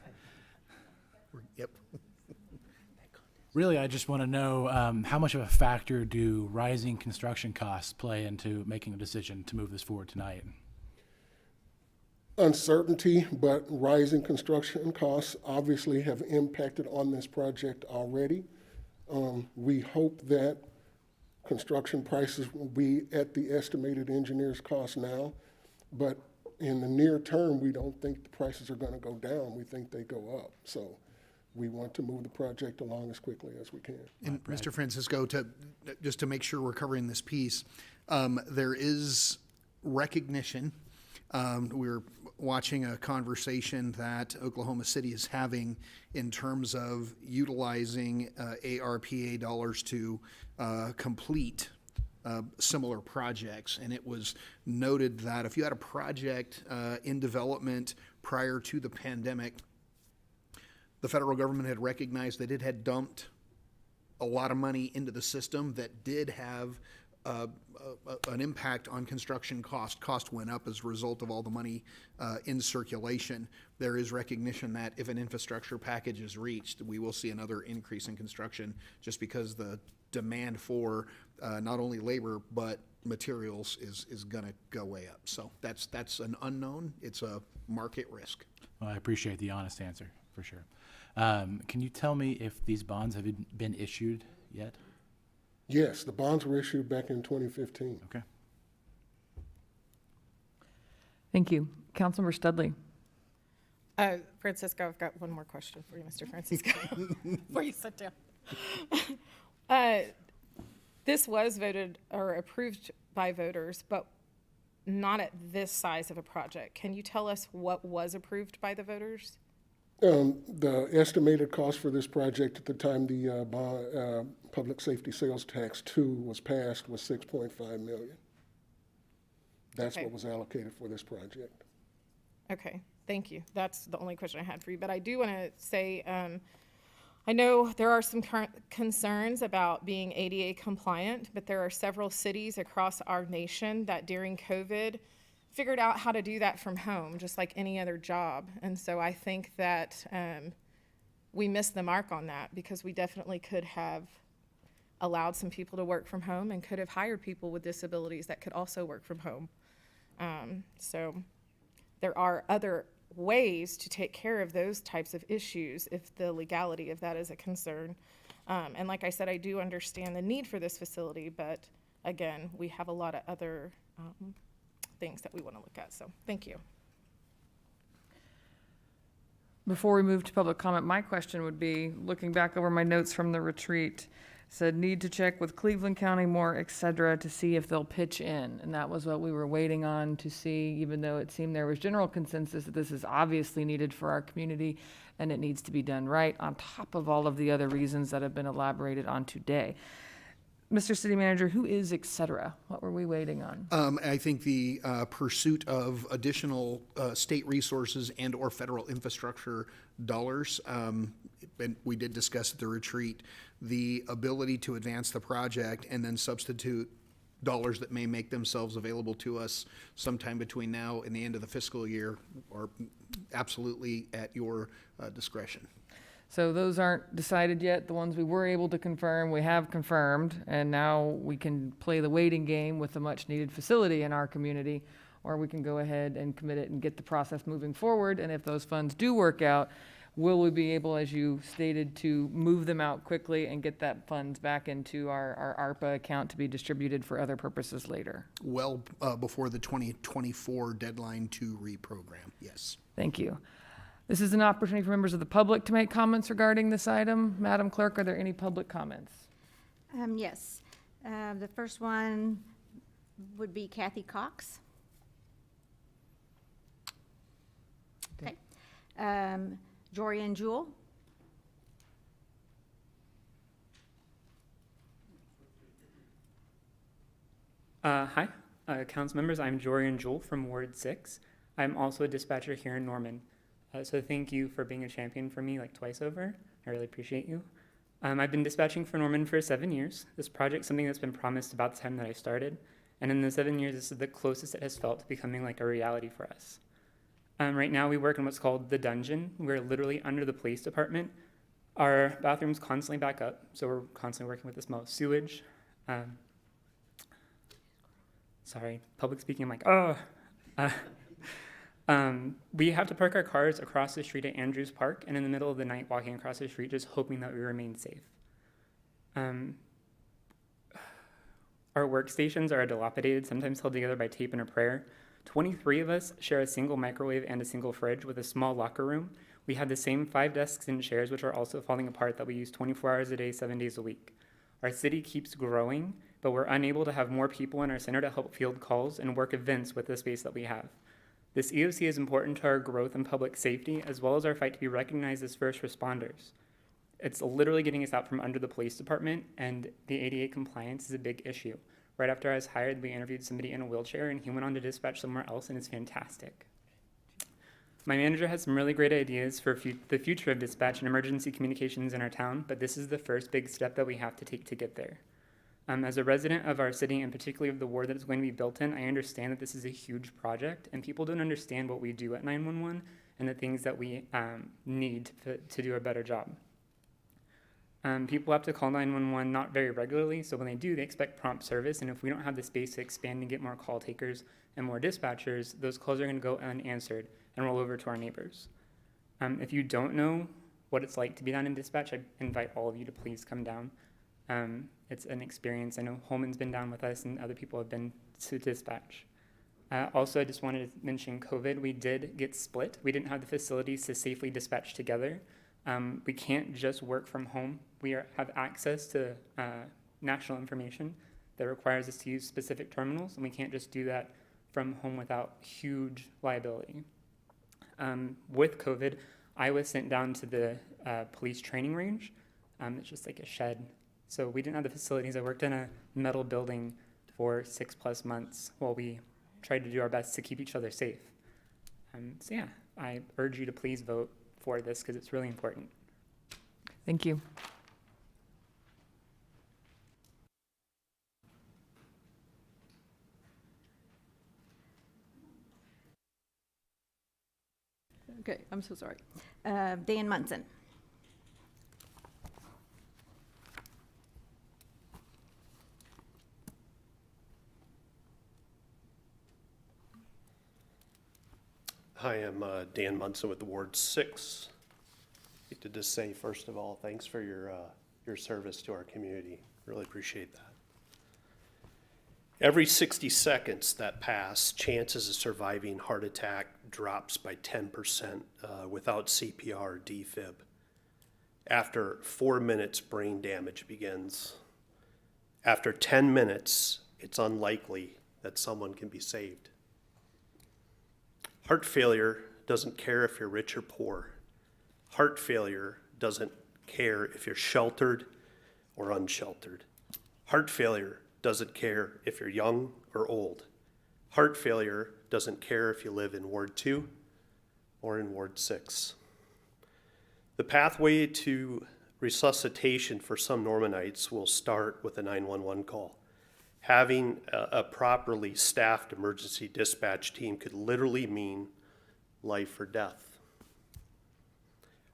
Yep. Really, I just want to know how much of a factor do rising construction costs play into making a decision to move this forward tonight? Uncertainty, but rising construction costs obviously have impacted on this project already. We hope that construction prices will be at the estimated engineer's cost now, but in the near term, we don't think the prices are going to go down. We think they go up. So we want to move the project along as quickly as we can. And Mr. Francisco, just to make sure we're covering this piece, there is recognition. We're watching a conversation that Oklahoma City is having in terms of utilizing ARPA dollars to complete similar projects. And it was noted that if you had a project in development prior to the pandemic, the federal government had recognized that it had dumped a lot of money into the system that did have an impact on construction cost. Cost went up as a result of all the money in circulation. There is recognition that if an infrastructure package is reached, we will see another increase in construction just because the demand for not only labor but materials is going to go way up. So that's an unknown. It's a market risk. Well, I appreciate the honest answer, for sure. Can you tell me if these bonds have been issued yet? Yes, the bonds were issued back in 2015. Okay. Thank you. Councilmember Studley. Francisco, I've got one more question for you, Mr. Francisco, before you sit down. This was voted or approved by voters, but not at this size of a project. Can you tell us what was approved by the voters? The estimated cost for this project at the time the Public Safety Sales Tax 2 was passed was $6.5 million. That's Okay. what was allocated for this project. Okay, thank you. That's the only question I had for you. But I do want to say, I know there are some current concerns about being ADA compliant, but there are several cities across our nation that during COVID figured out how to do that from home, just like any other job. And so I think that we missed the mark on that because we definitely could have allowed some people to work from home and could have hired people with disabilities that could also work from home. So there are other ways to take care of those types of issues if the legality of that is a concern. And like I said, I do understand the need for this facility, but again, we have a lot of other things that we want to look at. So thank you. Before we move to public comment, my question would be, looking back over my notes from the retreat, said need to check with Cleveland County more, et cetera, to see if they'll pitch in. And that was what we were waiting on to see, even though it seemed there was general consensus that this is obviously needed for our community and it needs to be done right, on top of all of the other reasons that have been elaborated on today. Mr. City Manager, who is et cetera? What were we waiting on? I think the pursuit of additional state resources and or federal infrastructure dollars, and we did discuss at the retreat, the ability to advance the project and then substitute dollars that may make themselves available to us sometime between now and the end of the fiscal year are absolutely at your discretion. So those aren't decided yet. The ones we were able to confirm, we have confirmed, and now we can play the waiting game with a much-needed facility in our community, or we can go ahead and commit it and get the process moving forward. And if those funds do work out, will we be able, as you stated, to move them out quickly and get that funds back into our ARPA account to be distributed for other purposes later? Well, before the 2024 deadline to reprogram, yes. Thank you. This is an opportunity for members of the public to make comments regarding this item. Madam Clerk, are there any public comments? Yes. The first one would be Kathy Cox. Okay. Jorian Jewell. Hi, council members. I'm Jorian Jewell from Ward 6. I'm also a dispatcher here in Norman. So thank you for being a champion for me like twice over. I really appreciate you. I've been dispatching for Norman for 7 years. This project's something that's been promised about the time that I started. And in the 7 years, this is the closest it has felt to becoming like a reality for us. Right now, we work in what's called the dungeon. We're literally under the police department. Our bathrooms constantly back up, so we're constantly working with the smell of sewage. Sorry, public speaking, I'm like, oh. We have to park our cars across the street at Andrews Park and in the middle of the night walking across the street just hoping that we remain safe. Our workstations are dilapidated, sometimes held together by tape and a prayer. 23 of us share a single microwave and a single fridge with a small locker room. We have the same 5 desks and chairs, which are also falling apart, that we use 24 hours a day, 7 days a week. Our city keeps growing, but we're unable to have more people in our center to help field calls and work events with the space that we have. This EOC is important to our growth and public safety, as well as our fight to be recognized as first responders. It's literally getting us out from under the police department, and the ADA compliance is a big issue. Right after I was hired, we interviewed somebody in a wheelchair, and he went on to dispatch somewhere else, and it's fantastic. My manager has some really great ideas for the future of dispatch and emergency communications in our town, but this is the first big step that we have to take to get there. As a resident of our city, and particularly of the ward that it's going to be built in, I understand that this is a huge project, and people don't understand what we do at 911 and the things that we need to do a better job. People have to call 911 not very regularly, so when they do, they expect prompt service, and if we don't have the space to expand and get more call takers and more dispatchers, those calls are going to go unanswered and roll over to our neighbors. If you don't know what it's like to be down in dispatch, I invite all of you to please come down. It's an experience. I know Holman's been down with us and other people have been to dispatch. Also, I just wanted to mention COVID. We did get split. We didn't have the facilities to safely dispatch together. We can't just work from home. We have access to national information that requires us to use specific terminals, and we can't just do that from home without huge liability. With COVID, I was sent down to the police training range. It's just like a shed. So we didn't have the facilities. I worked in a metal building for 6+ months while we tried to do our best to keep each other safe. So yeah, I urge you to please vote for this because it's really important. Thank you. Okay, I'm so sorry. Dan Munson. Hi, I'm Dan Munson with the Ward 6. I'd like to just say, first of all, thanks for your service to our community. Really appreciate that. Every 60 seconds that pass, chances of surviving heart attack drops by 10% without CPR or defib. After 4 minutes, brain damage begins. After 10 minutes, it's unlikely that someone can be saved. Heart failure doesn't care if you're rich or poor. Heart failure doesn't care if you're sheltered or unsheltered. Heart failure doesn't care if you're young or old. Heart failure doesn't care if you live in Ward 2 or in Ward 6. The pathway to resuscitation for some Normanites will start with a 911 call. Having a properly staffed emergency dispatch team could literally mean life or death.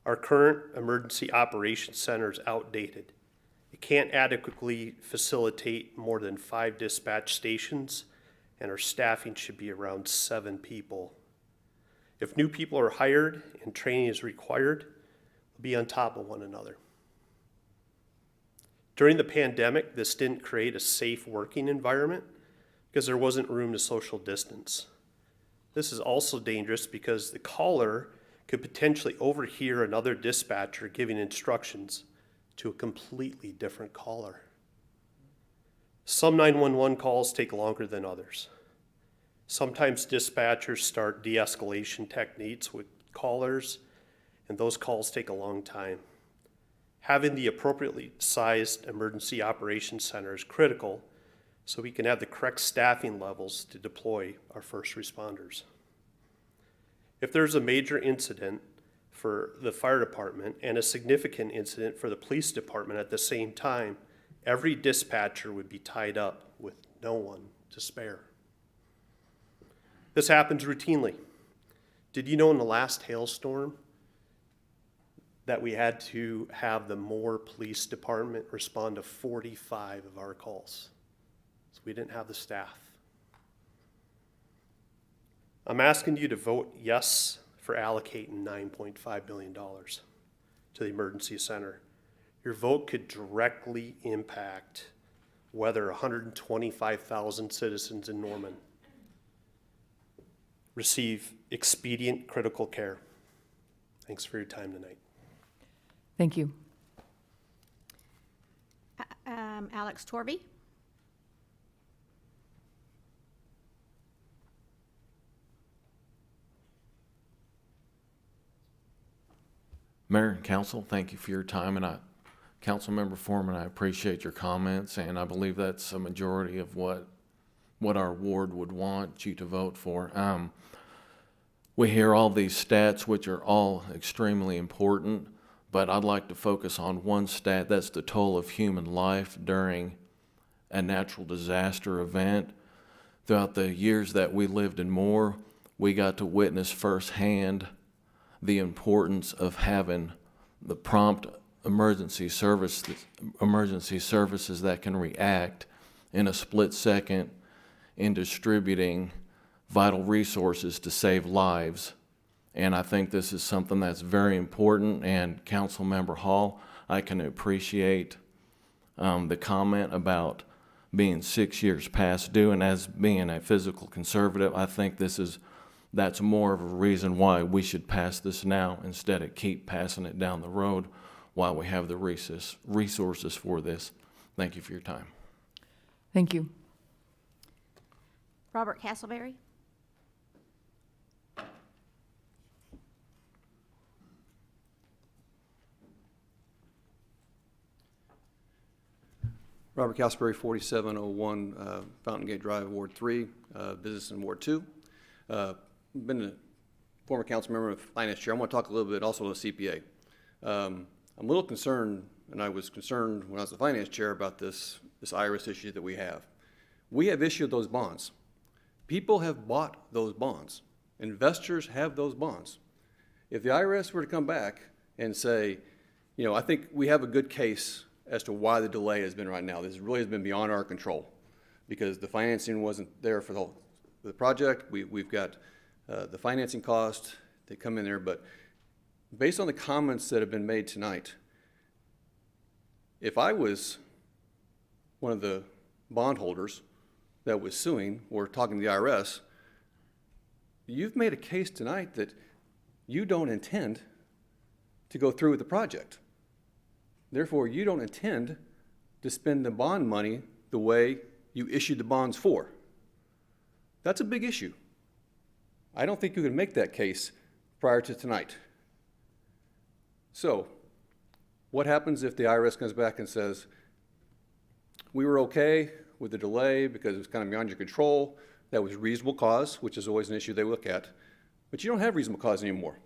Our current emergency operations center is outdated. It can't adequately facilitate more than 5 dispatch stations, and our staffing should be around 7 people. If new people are hired and training is required, we'll be on top of one another. During the pandemic, this didn't create a safe working environment because there wasn't room to social distance. This is also dangerous because the caller could potentially overhear another dispatcher giving instructions to a completely different caller. Some 911 calls take longer than others. Sometimes dispatchers start de-escalation techniques with callers, and those calls take a long time. Having the appropriately sized emergency operations center is critical so we can have the correct staffing levels to deploy our first responders. If there's a major incident for the fire department and a significant incident for the police department at the same time, every dispatcher would be tied up with no one to spare. This happens routinely. Did you know in the last hailstorm that we had to have the Moore Police Department respond to 45 of our calls? So we didn't have the staff. I'm asking you to vote yes for allocating $9.5 billion to the emergency center. Your vote could directly impact whether 125,000 citizens in Norman receive expedient critical care. Thanks for your time tonight. Thank you. Alex Torby. Mayor and council, thank you for your time, and Councilmember Foreman, I appreciate your comments, and I believe that's a majority of what our ward would want you to vote for. We hear all these stats, which are all extremely important, but I'd like to focus on one stat, that's the toll of human life during a natural disaster event. Throughout the years that we lived in Moore, we got to witness firsthand the importance of having the prompt emergency services that can react in a split second in distributing vital resources to save lives. And I think this is something that's very important. And Councilmember Hall, I can appreciate the comment about being 6 years past due, and as being a physical conservative, I think that's more of a reason why we should pass this now instead of keep passing it down the road while we have the resources for this. Thank you for your time. Thank you. Robert Castleberry. Robert Castleberry, 4701 Fountain Gate Drive, Ward 3, business in Ward 2. Been a former council member of finance chair. I want to talk a little bit also to CPA. I'm a little concerned, and I was concerned when I was the finance chair about this IRS issue that we have. We have issued those bonds. People have bought those bonds. Investors have those bonds. If the IRS were to come back and say, I think we have a good case as to why the delay has been right now. This really has been beyond our control because the financing wasn't there for the project. We've got the financing cost that come in there, but based on the comments that have been made tonight, if I was one of the bondholders that was suing or talking to the IRS, you've made a case tonight that you don't intend to go through with the project. Therefore, you don't intend to spend the bond money the way you issued the bonds for. That's a big issue. I don't think you can make that case prior to tonight. So, what happens if the IRS comes back and says, we were okay with the delay because it was kind of beyond your control, that was reasonable cause, which is always an issue they look at, but you don't have reasonable cause anymore.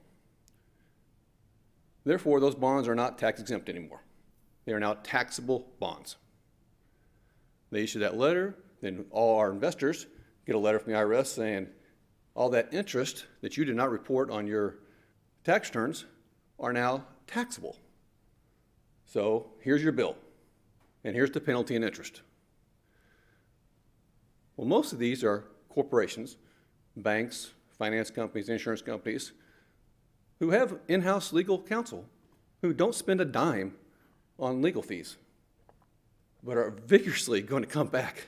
Therefore, those bonds are not tax exempt anymore. They are now taxable bonds. They issue that letter, then all our investors get a letter from the IRS saying, all that interest that you did not report on your tax returns are now taxable. So here's your bill, and here's the penalty and interest. Well, most of these are corporations, banks, finance companies, insurance companies, who have in-house legal counsel, who don't spend a dime on legal fees, but are vigorously going to come back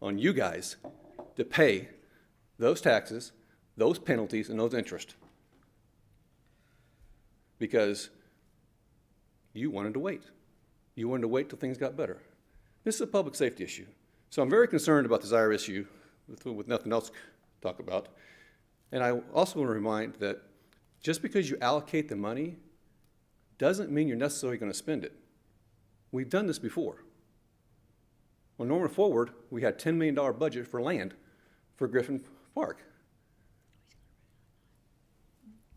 on you guys to pay those taxes, those penalties, and those interest. because you wanted to wait. You wanted to wait till things got better. This is a public safety issue. So I'm very concerned about this IR issue with nothing else to talk about. And I also want to remind that just because you allocate the money doesn't mean you're necessarily going to spend it. We've done this before. On Norman Forward, we had $10 million budget for land for Griffin Park.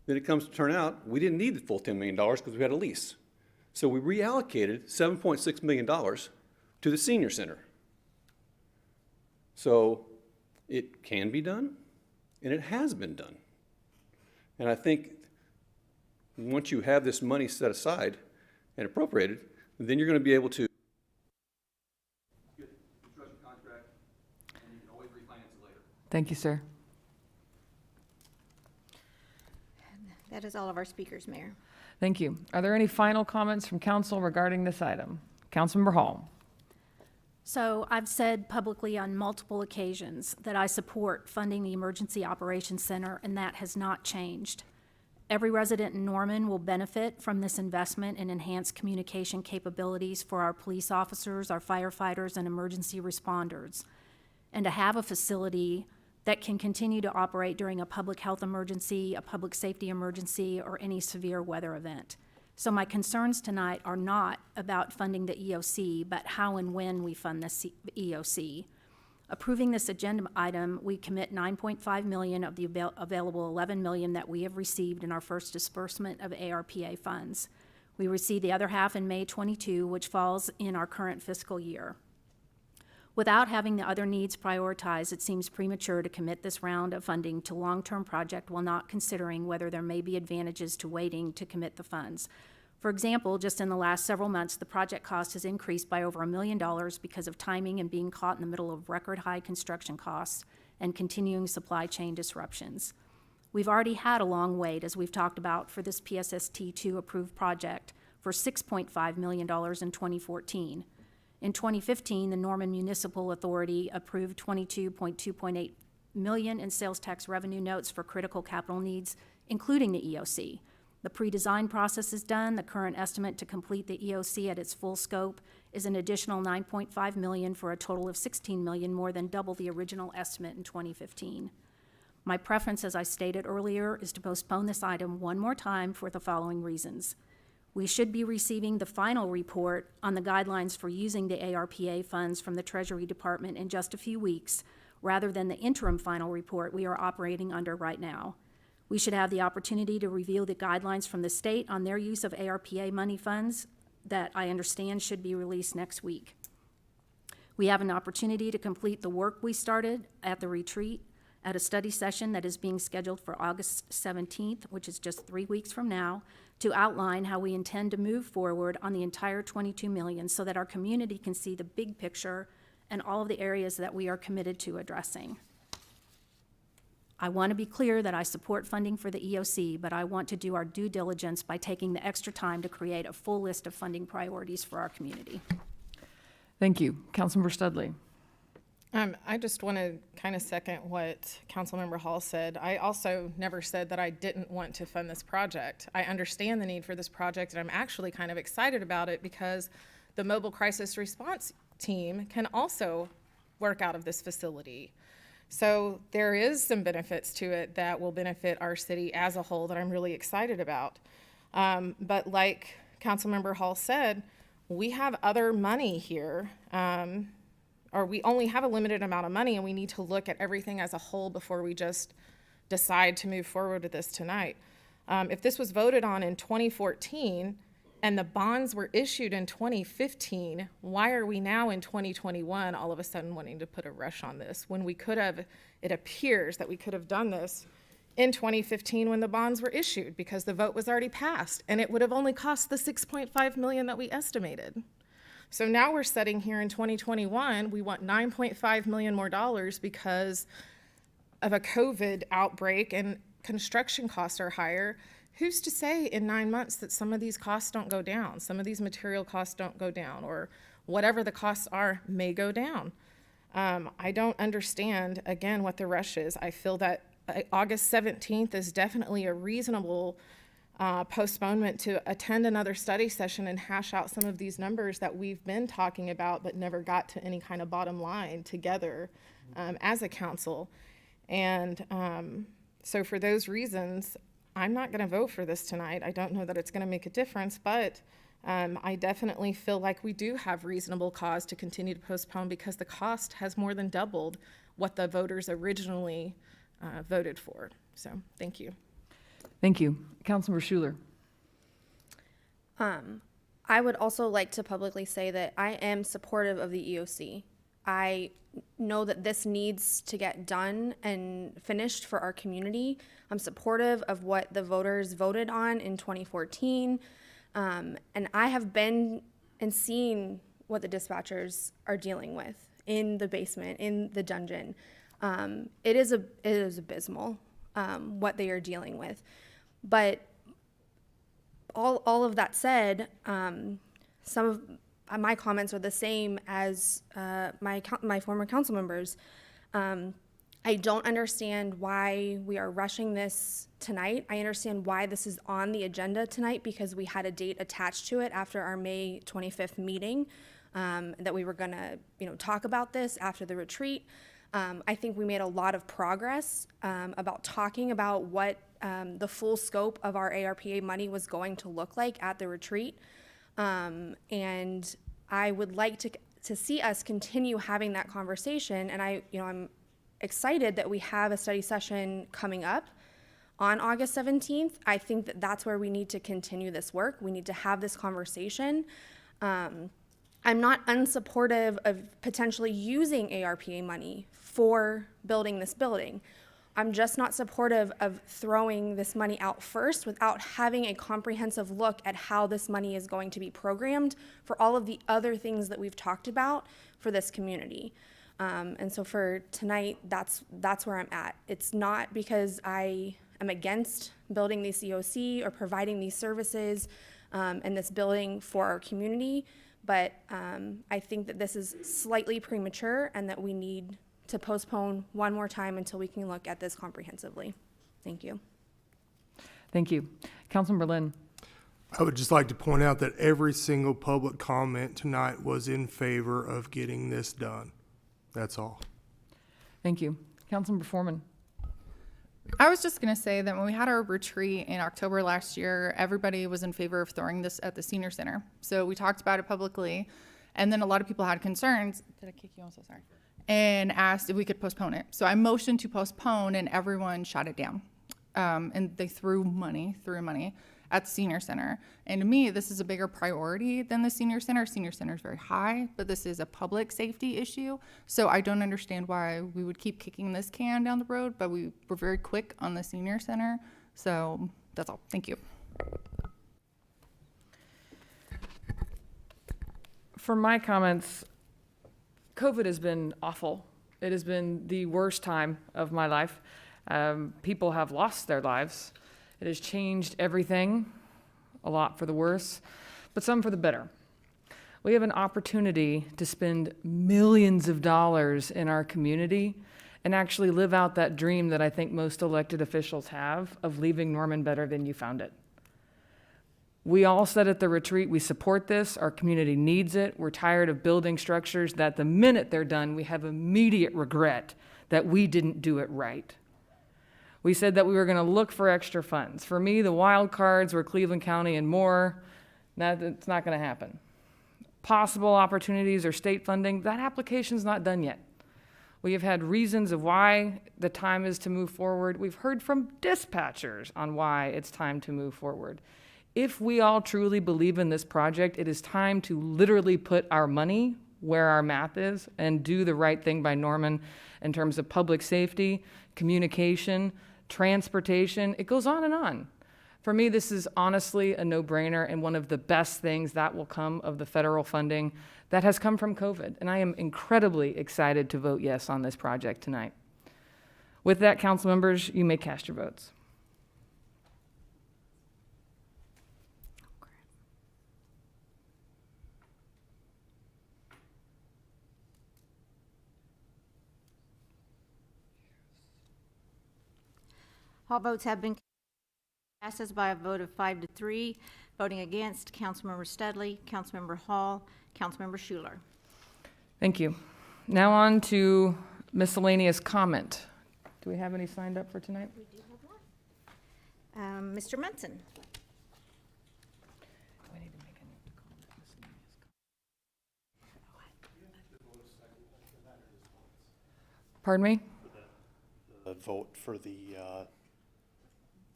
Then it comes to turn out, we didn't need the full $10 million because we had a lease. So we reallocated $7.6 million to the senior center. So it can be done, and it has been done. And I think once you have this money set aside and appropriated, then you're going to be able to get the construction contract, and you can always refinance it later. Thank you, sir. That is all of our speakers, Mayor. Thank you. Are there any final comments from council regarding this item? Councilmember Hall. So I've said publicly on multiple occasions that I support funding the Emergency Operations Center, and that has not changed. Every resident in Norman will benefit from this investment in enhanced communication capabilities for our police officers, our firefighters, and emergency responders. And to have a facility that can continue to operate during a public health emergency, a public safety emergency, or any severe weather event. So my concerns tonight are not about funding the EOC, but how and when we fund the EOC. Approving this agenda item, we commit $9.5 million of the available $11 million that we have received in our first disbursement of ARPA funds. We receive the other half in May 22, which falls in our current fiscal year. Without having the other needs prioritized, it seems premature to commit this round of funding to long-term project while not considering whether there may be advantages to waiting to commit the funds. For example, just in the last several months, the project cost has increased by over $1 million because of timing and being caught in the middle of record-high construction costs and continuing supply chain disruptions. We've already had a long wait, as we've talked about, for this PSST2 approved project for $6.5 million in 2014. In 2015, the Norman Municipal Authority approved $22.8 million in sales tax revenue notes for critical capital needs, including the EOC. The pre-design process is done. The current estimate to complete the EOC at its full scope is an additional $9.5 million for a total of $16 million, more than double the original estimate in 2015. My preference, as I stated earlier, is to postpone this item one more time for the following reasons. We should be receiving the final report on the guidelines for using the ARPA funds from the Treasury Department in just a few weeks, rather than the interim final report we are operating under right now. We should have the opportunity to review the guidelines from the state on their use of ARPA money funds that I understand should be released next week. We have an opportunity to complete the work we started at the retreat at a study session that is being scheduled for August 17th, which is just 3 weeks from now, to outline how we intend to move forward on the entire $22 million so that our community can see the big picture and all of the areas that we are committed to addressing. I want to be clear that I support funding for the EOC, but I want to do our due diligence by taking the extra time to create a full list of funding priorities for our community. Thank you. Councilmember Studley. I just want to kind of second what Councilmember Hall said. I also never said that I didn't want to fund this project. I understand the need for this project, and I'm actually kind of excited about it because the mobile crisis response team can also work out of this facility. So there is some benefits to it that will benefit our city as a whole that I'm really excited about. But like Councilmember Hall said, we have other money here, or we only have a limited amount of money, and we need to look at everything as a whole before we just decide to move forward with this tonight. If this was voted on in 2014 and the bonds were issued in 2015, why are we now in 2021 all of a sudden wanting to put a rush on this when we could have, it appears that we could have done this in 2015 when the bonds were issued because the vote was already passed and it would have only cost the $6.5 million that we estimated. So now we're sitting here in 2021, we want $9.5 million more dollars because of a COVID outbreak and construction costs are higher. Who's to say in 9 months that some of these costs don't go down, some of these material costs don't go down, or whatever the costs are may go down? I don't understand, again, what the rush is. I feel that August 17th is definitely a reasonable postponement to attend another study session and hash out some of these numbers that we've been talking about but never got to any kind of bottom line together as a council. And so for those reasons, I'm not going to vote for this tonight. I don't know that it's going to make a difference, but I definitely feel like we do have reasonable cause to continue to postpone because the cost has more than doubled what the voters originally voted for. So thank you. Thank you. Councilmember Schuler. I would also like to publicly say that I am supportive of the EOC. I know that this needs to get done and finished for our community. I'm supportive of what the voters voted on in 2014. And I have been and seen what the dispatchers are dealing with in the basement, in the dungeon. It is abysmal what they are dealing with. But all of that said, some of my comments are the same as my former council members. I don't understand why we are rushing this tonight. I understand why this is on the agenda tonight because we had a date attached to it after our May 25th meeting that we were going to talk about this after the retreat. I think we made a lot of progress about talking about what the full scope of our ARPA money was going to look like at the retreat. And I would like to see us continue having that conversation. And I'm excited that we have a study session coming up on August 17th. I think that that's where we need to continue this work. We need to have this conversation. I'm not unsupportive of potentially using ARPA money for building this building. I'm just not supportive of throwing this money out first without having a comprehensive look at how this money is going to be programmed for all of the other things that we've talked about for this community. And so for tonight, that's where I'm at. It's not because I am against building the COC or providing these services and this building for our community, but I think that this is slightly premature and that we need to postpone one more time until we can look at this comprehensively. Thank you. Thank you. Councilmember Lynn. I would just like to point out that every single public comment tonight was in favor of getting this done. That's all. Thank you. Councilmember Foreman. I was just going to say that when we had our retreat in October last year, everybody was in favor of throwing this at the senior center. So we talked about it publicly, and then a lot of people had concerns. Did I kick you? I'm so sorry. And asked if we could postpone it. So I motioned to postpone, and everyone shot it down. And they threw money at the senior center. And to me, this is a bigger priority than the senior center. Senior center is very high, but this is a public safety issue. So I don't understand why we would keep kicking this can down the road, but we were very quick on the senior center. So that's all. Thank you. For my comments, COVID has been awful. It has been the worst time of my life. People have lost their lives. It has changed everything, a lot for the worse, but some for the better. We have an opportunity to spend millions of dollars in our community and actually live out that dream that I think most elected officials have of leaving Norman better than you found it. We all said at the retreat, we support this, our community needs it. We're tired of building structures that the minute they're done, we have immediate regret that we didn't do it right. We said that we were gonna look for extra funds. For me, the wild cards were Cleveland County and more. It's not gonna happen. Possible opportunities or state funding, that application's not done yet. We have had reasons of why the time is to move forward. We've heard from dispatchers on why it's time to move forward. If we all truly believe in this project, it is time to literally put our money where our mouth is and do the right thing by Norman in terms of public safety, communication, transportation. It goes on and on. For me, this is honestly a no-brainer and one of the best things that will come of the federal funding that has come from COVID. And I am incredibly excited to vote yes on this project tonight. With that, council members, you may cast your votes. All votes have been Passes by a vote of 5-3. Voting against, Councilmember Studley, Councilmember Hall, Councilmember Schuler. Thank you. Now on to miscellaneous comment. Do we have any signed up for tonight? We do have one. Mr. Munson. Pardon me? The vote for the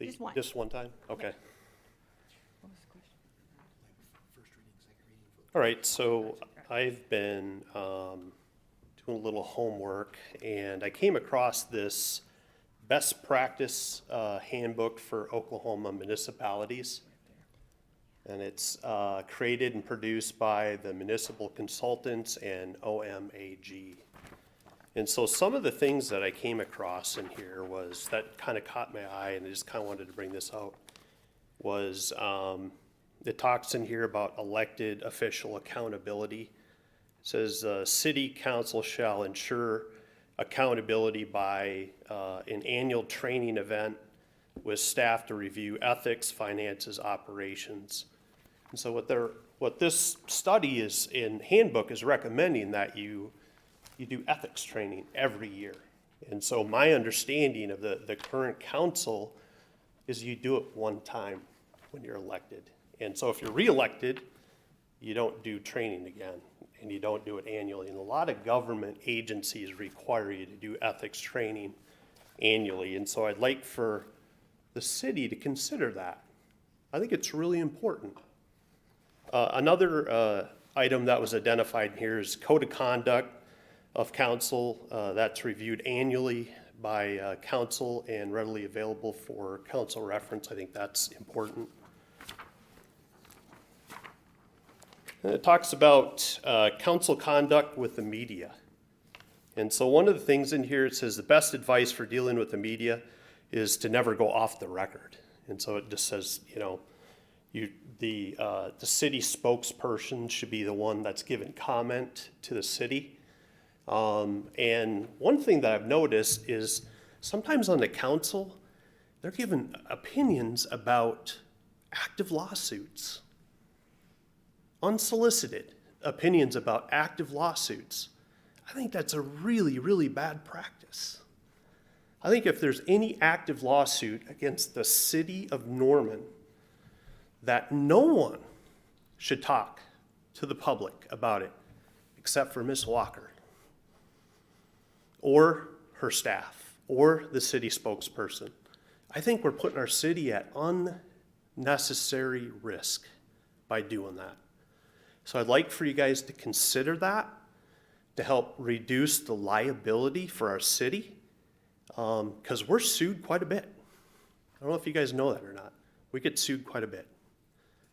Just one. Just one time? Okay. All right, so I've been doing a little homework, and I came across this best practice handbook for Oklahoma municipalities. And it's created and produced by the Municipal Consultants and OMAG. And so some of the things that I came across in here was, that kind of caught my eye, and I just kind of wanted to bring this out, was it talks in here about elected official accountability. It says, city council shall ensure accountability by an annual training event with staff to review ethics, finances, operations. And so what this study is in handbook is recommending that you do ethics training every year. And so my understanding of the current council is you do it one time when you're elected. And so if you're reelected, you don't do training again, and you don't do it annually. And a lot of government agencies require you to do ethics training annually. And so I'd like for the city to consider that. I think it's really important. Another item that was identified here is code of conduct of council. That's reviewed annually by council and readily available for council reference. I think that's important. And it talks about council conduct with the media. And so one of the things in here, it says the best advice for dealing with the media is to never go off the record. And so it just says, you know, the city spokesperson should be the one that's given comment to the city. And one thing that I've noticed is sometimes on the council, they're given opinions about active lawsuits. Unsolicited opinions about active lawsuits. I think that's a really, really bad practice. I think if there's any active lawsuit against the city of Norman, that no one should talk to the public about it except for Ms. Walker or her staff or the city spokesperson. I think we're putting our city at unnecessary risk by doing that. So I'd like for you guys to consider that to help reduce the liability for our city, because we're sued quite a bit. I don't know if you guys know that or not. We get sued quite a bit.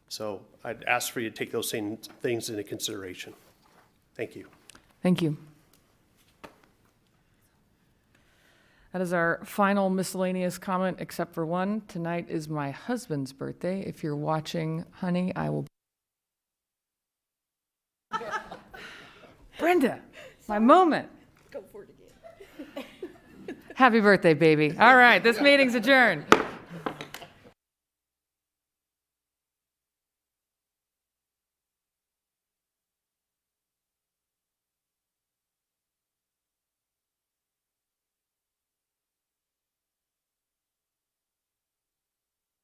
So I'd ask for you to take those same things into consideration. Thank you. Thank you. That is our final miscellaneous comment, except for one. Tonight is my husband's birthday. If you're watching, honey, I will. Brenda, my moment. Go for it again. Happy birthday, baby. All right, this meeting's adjourned.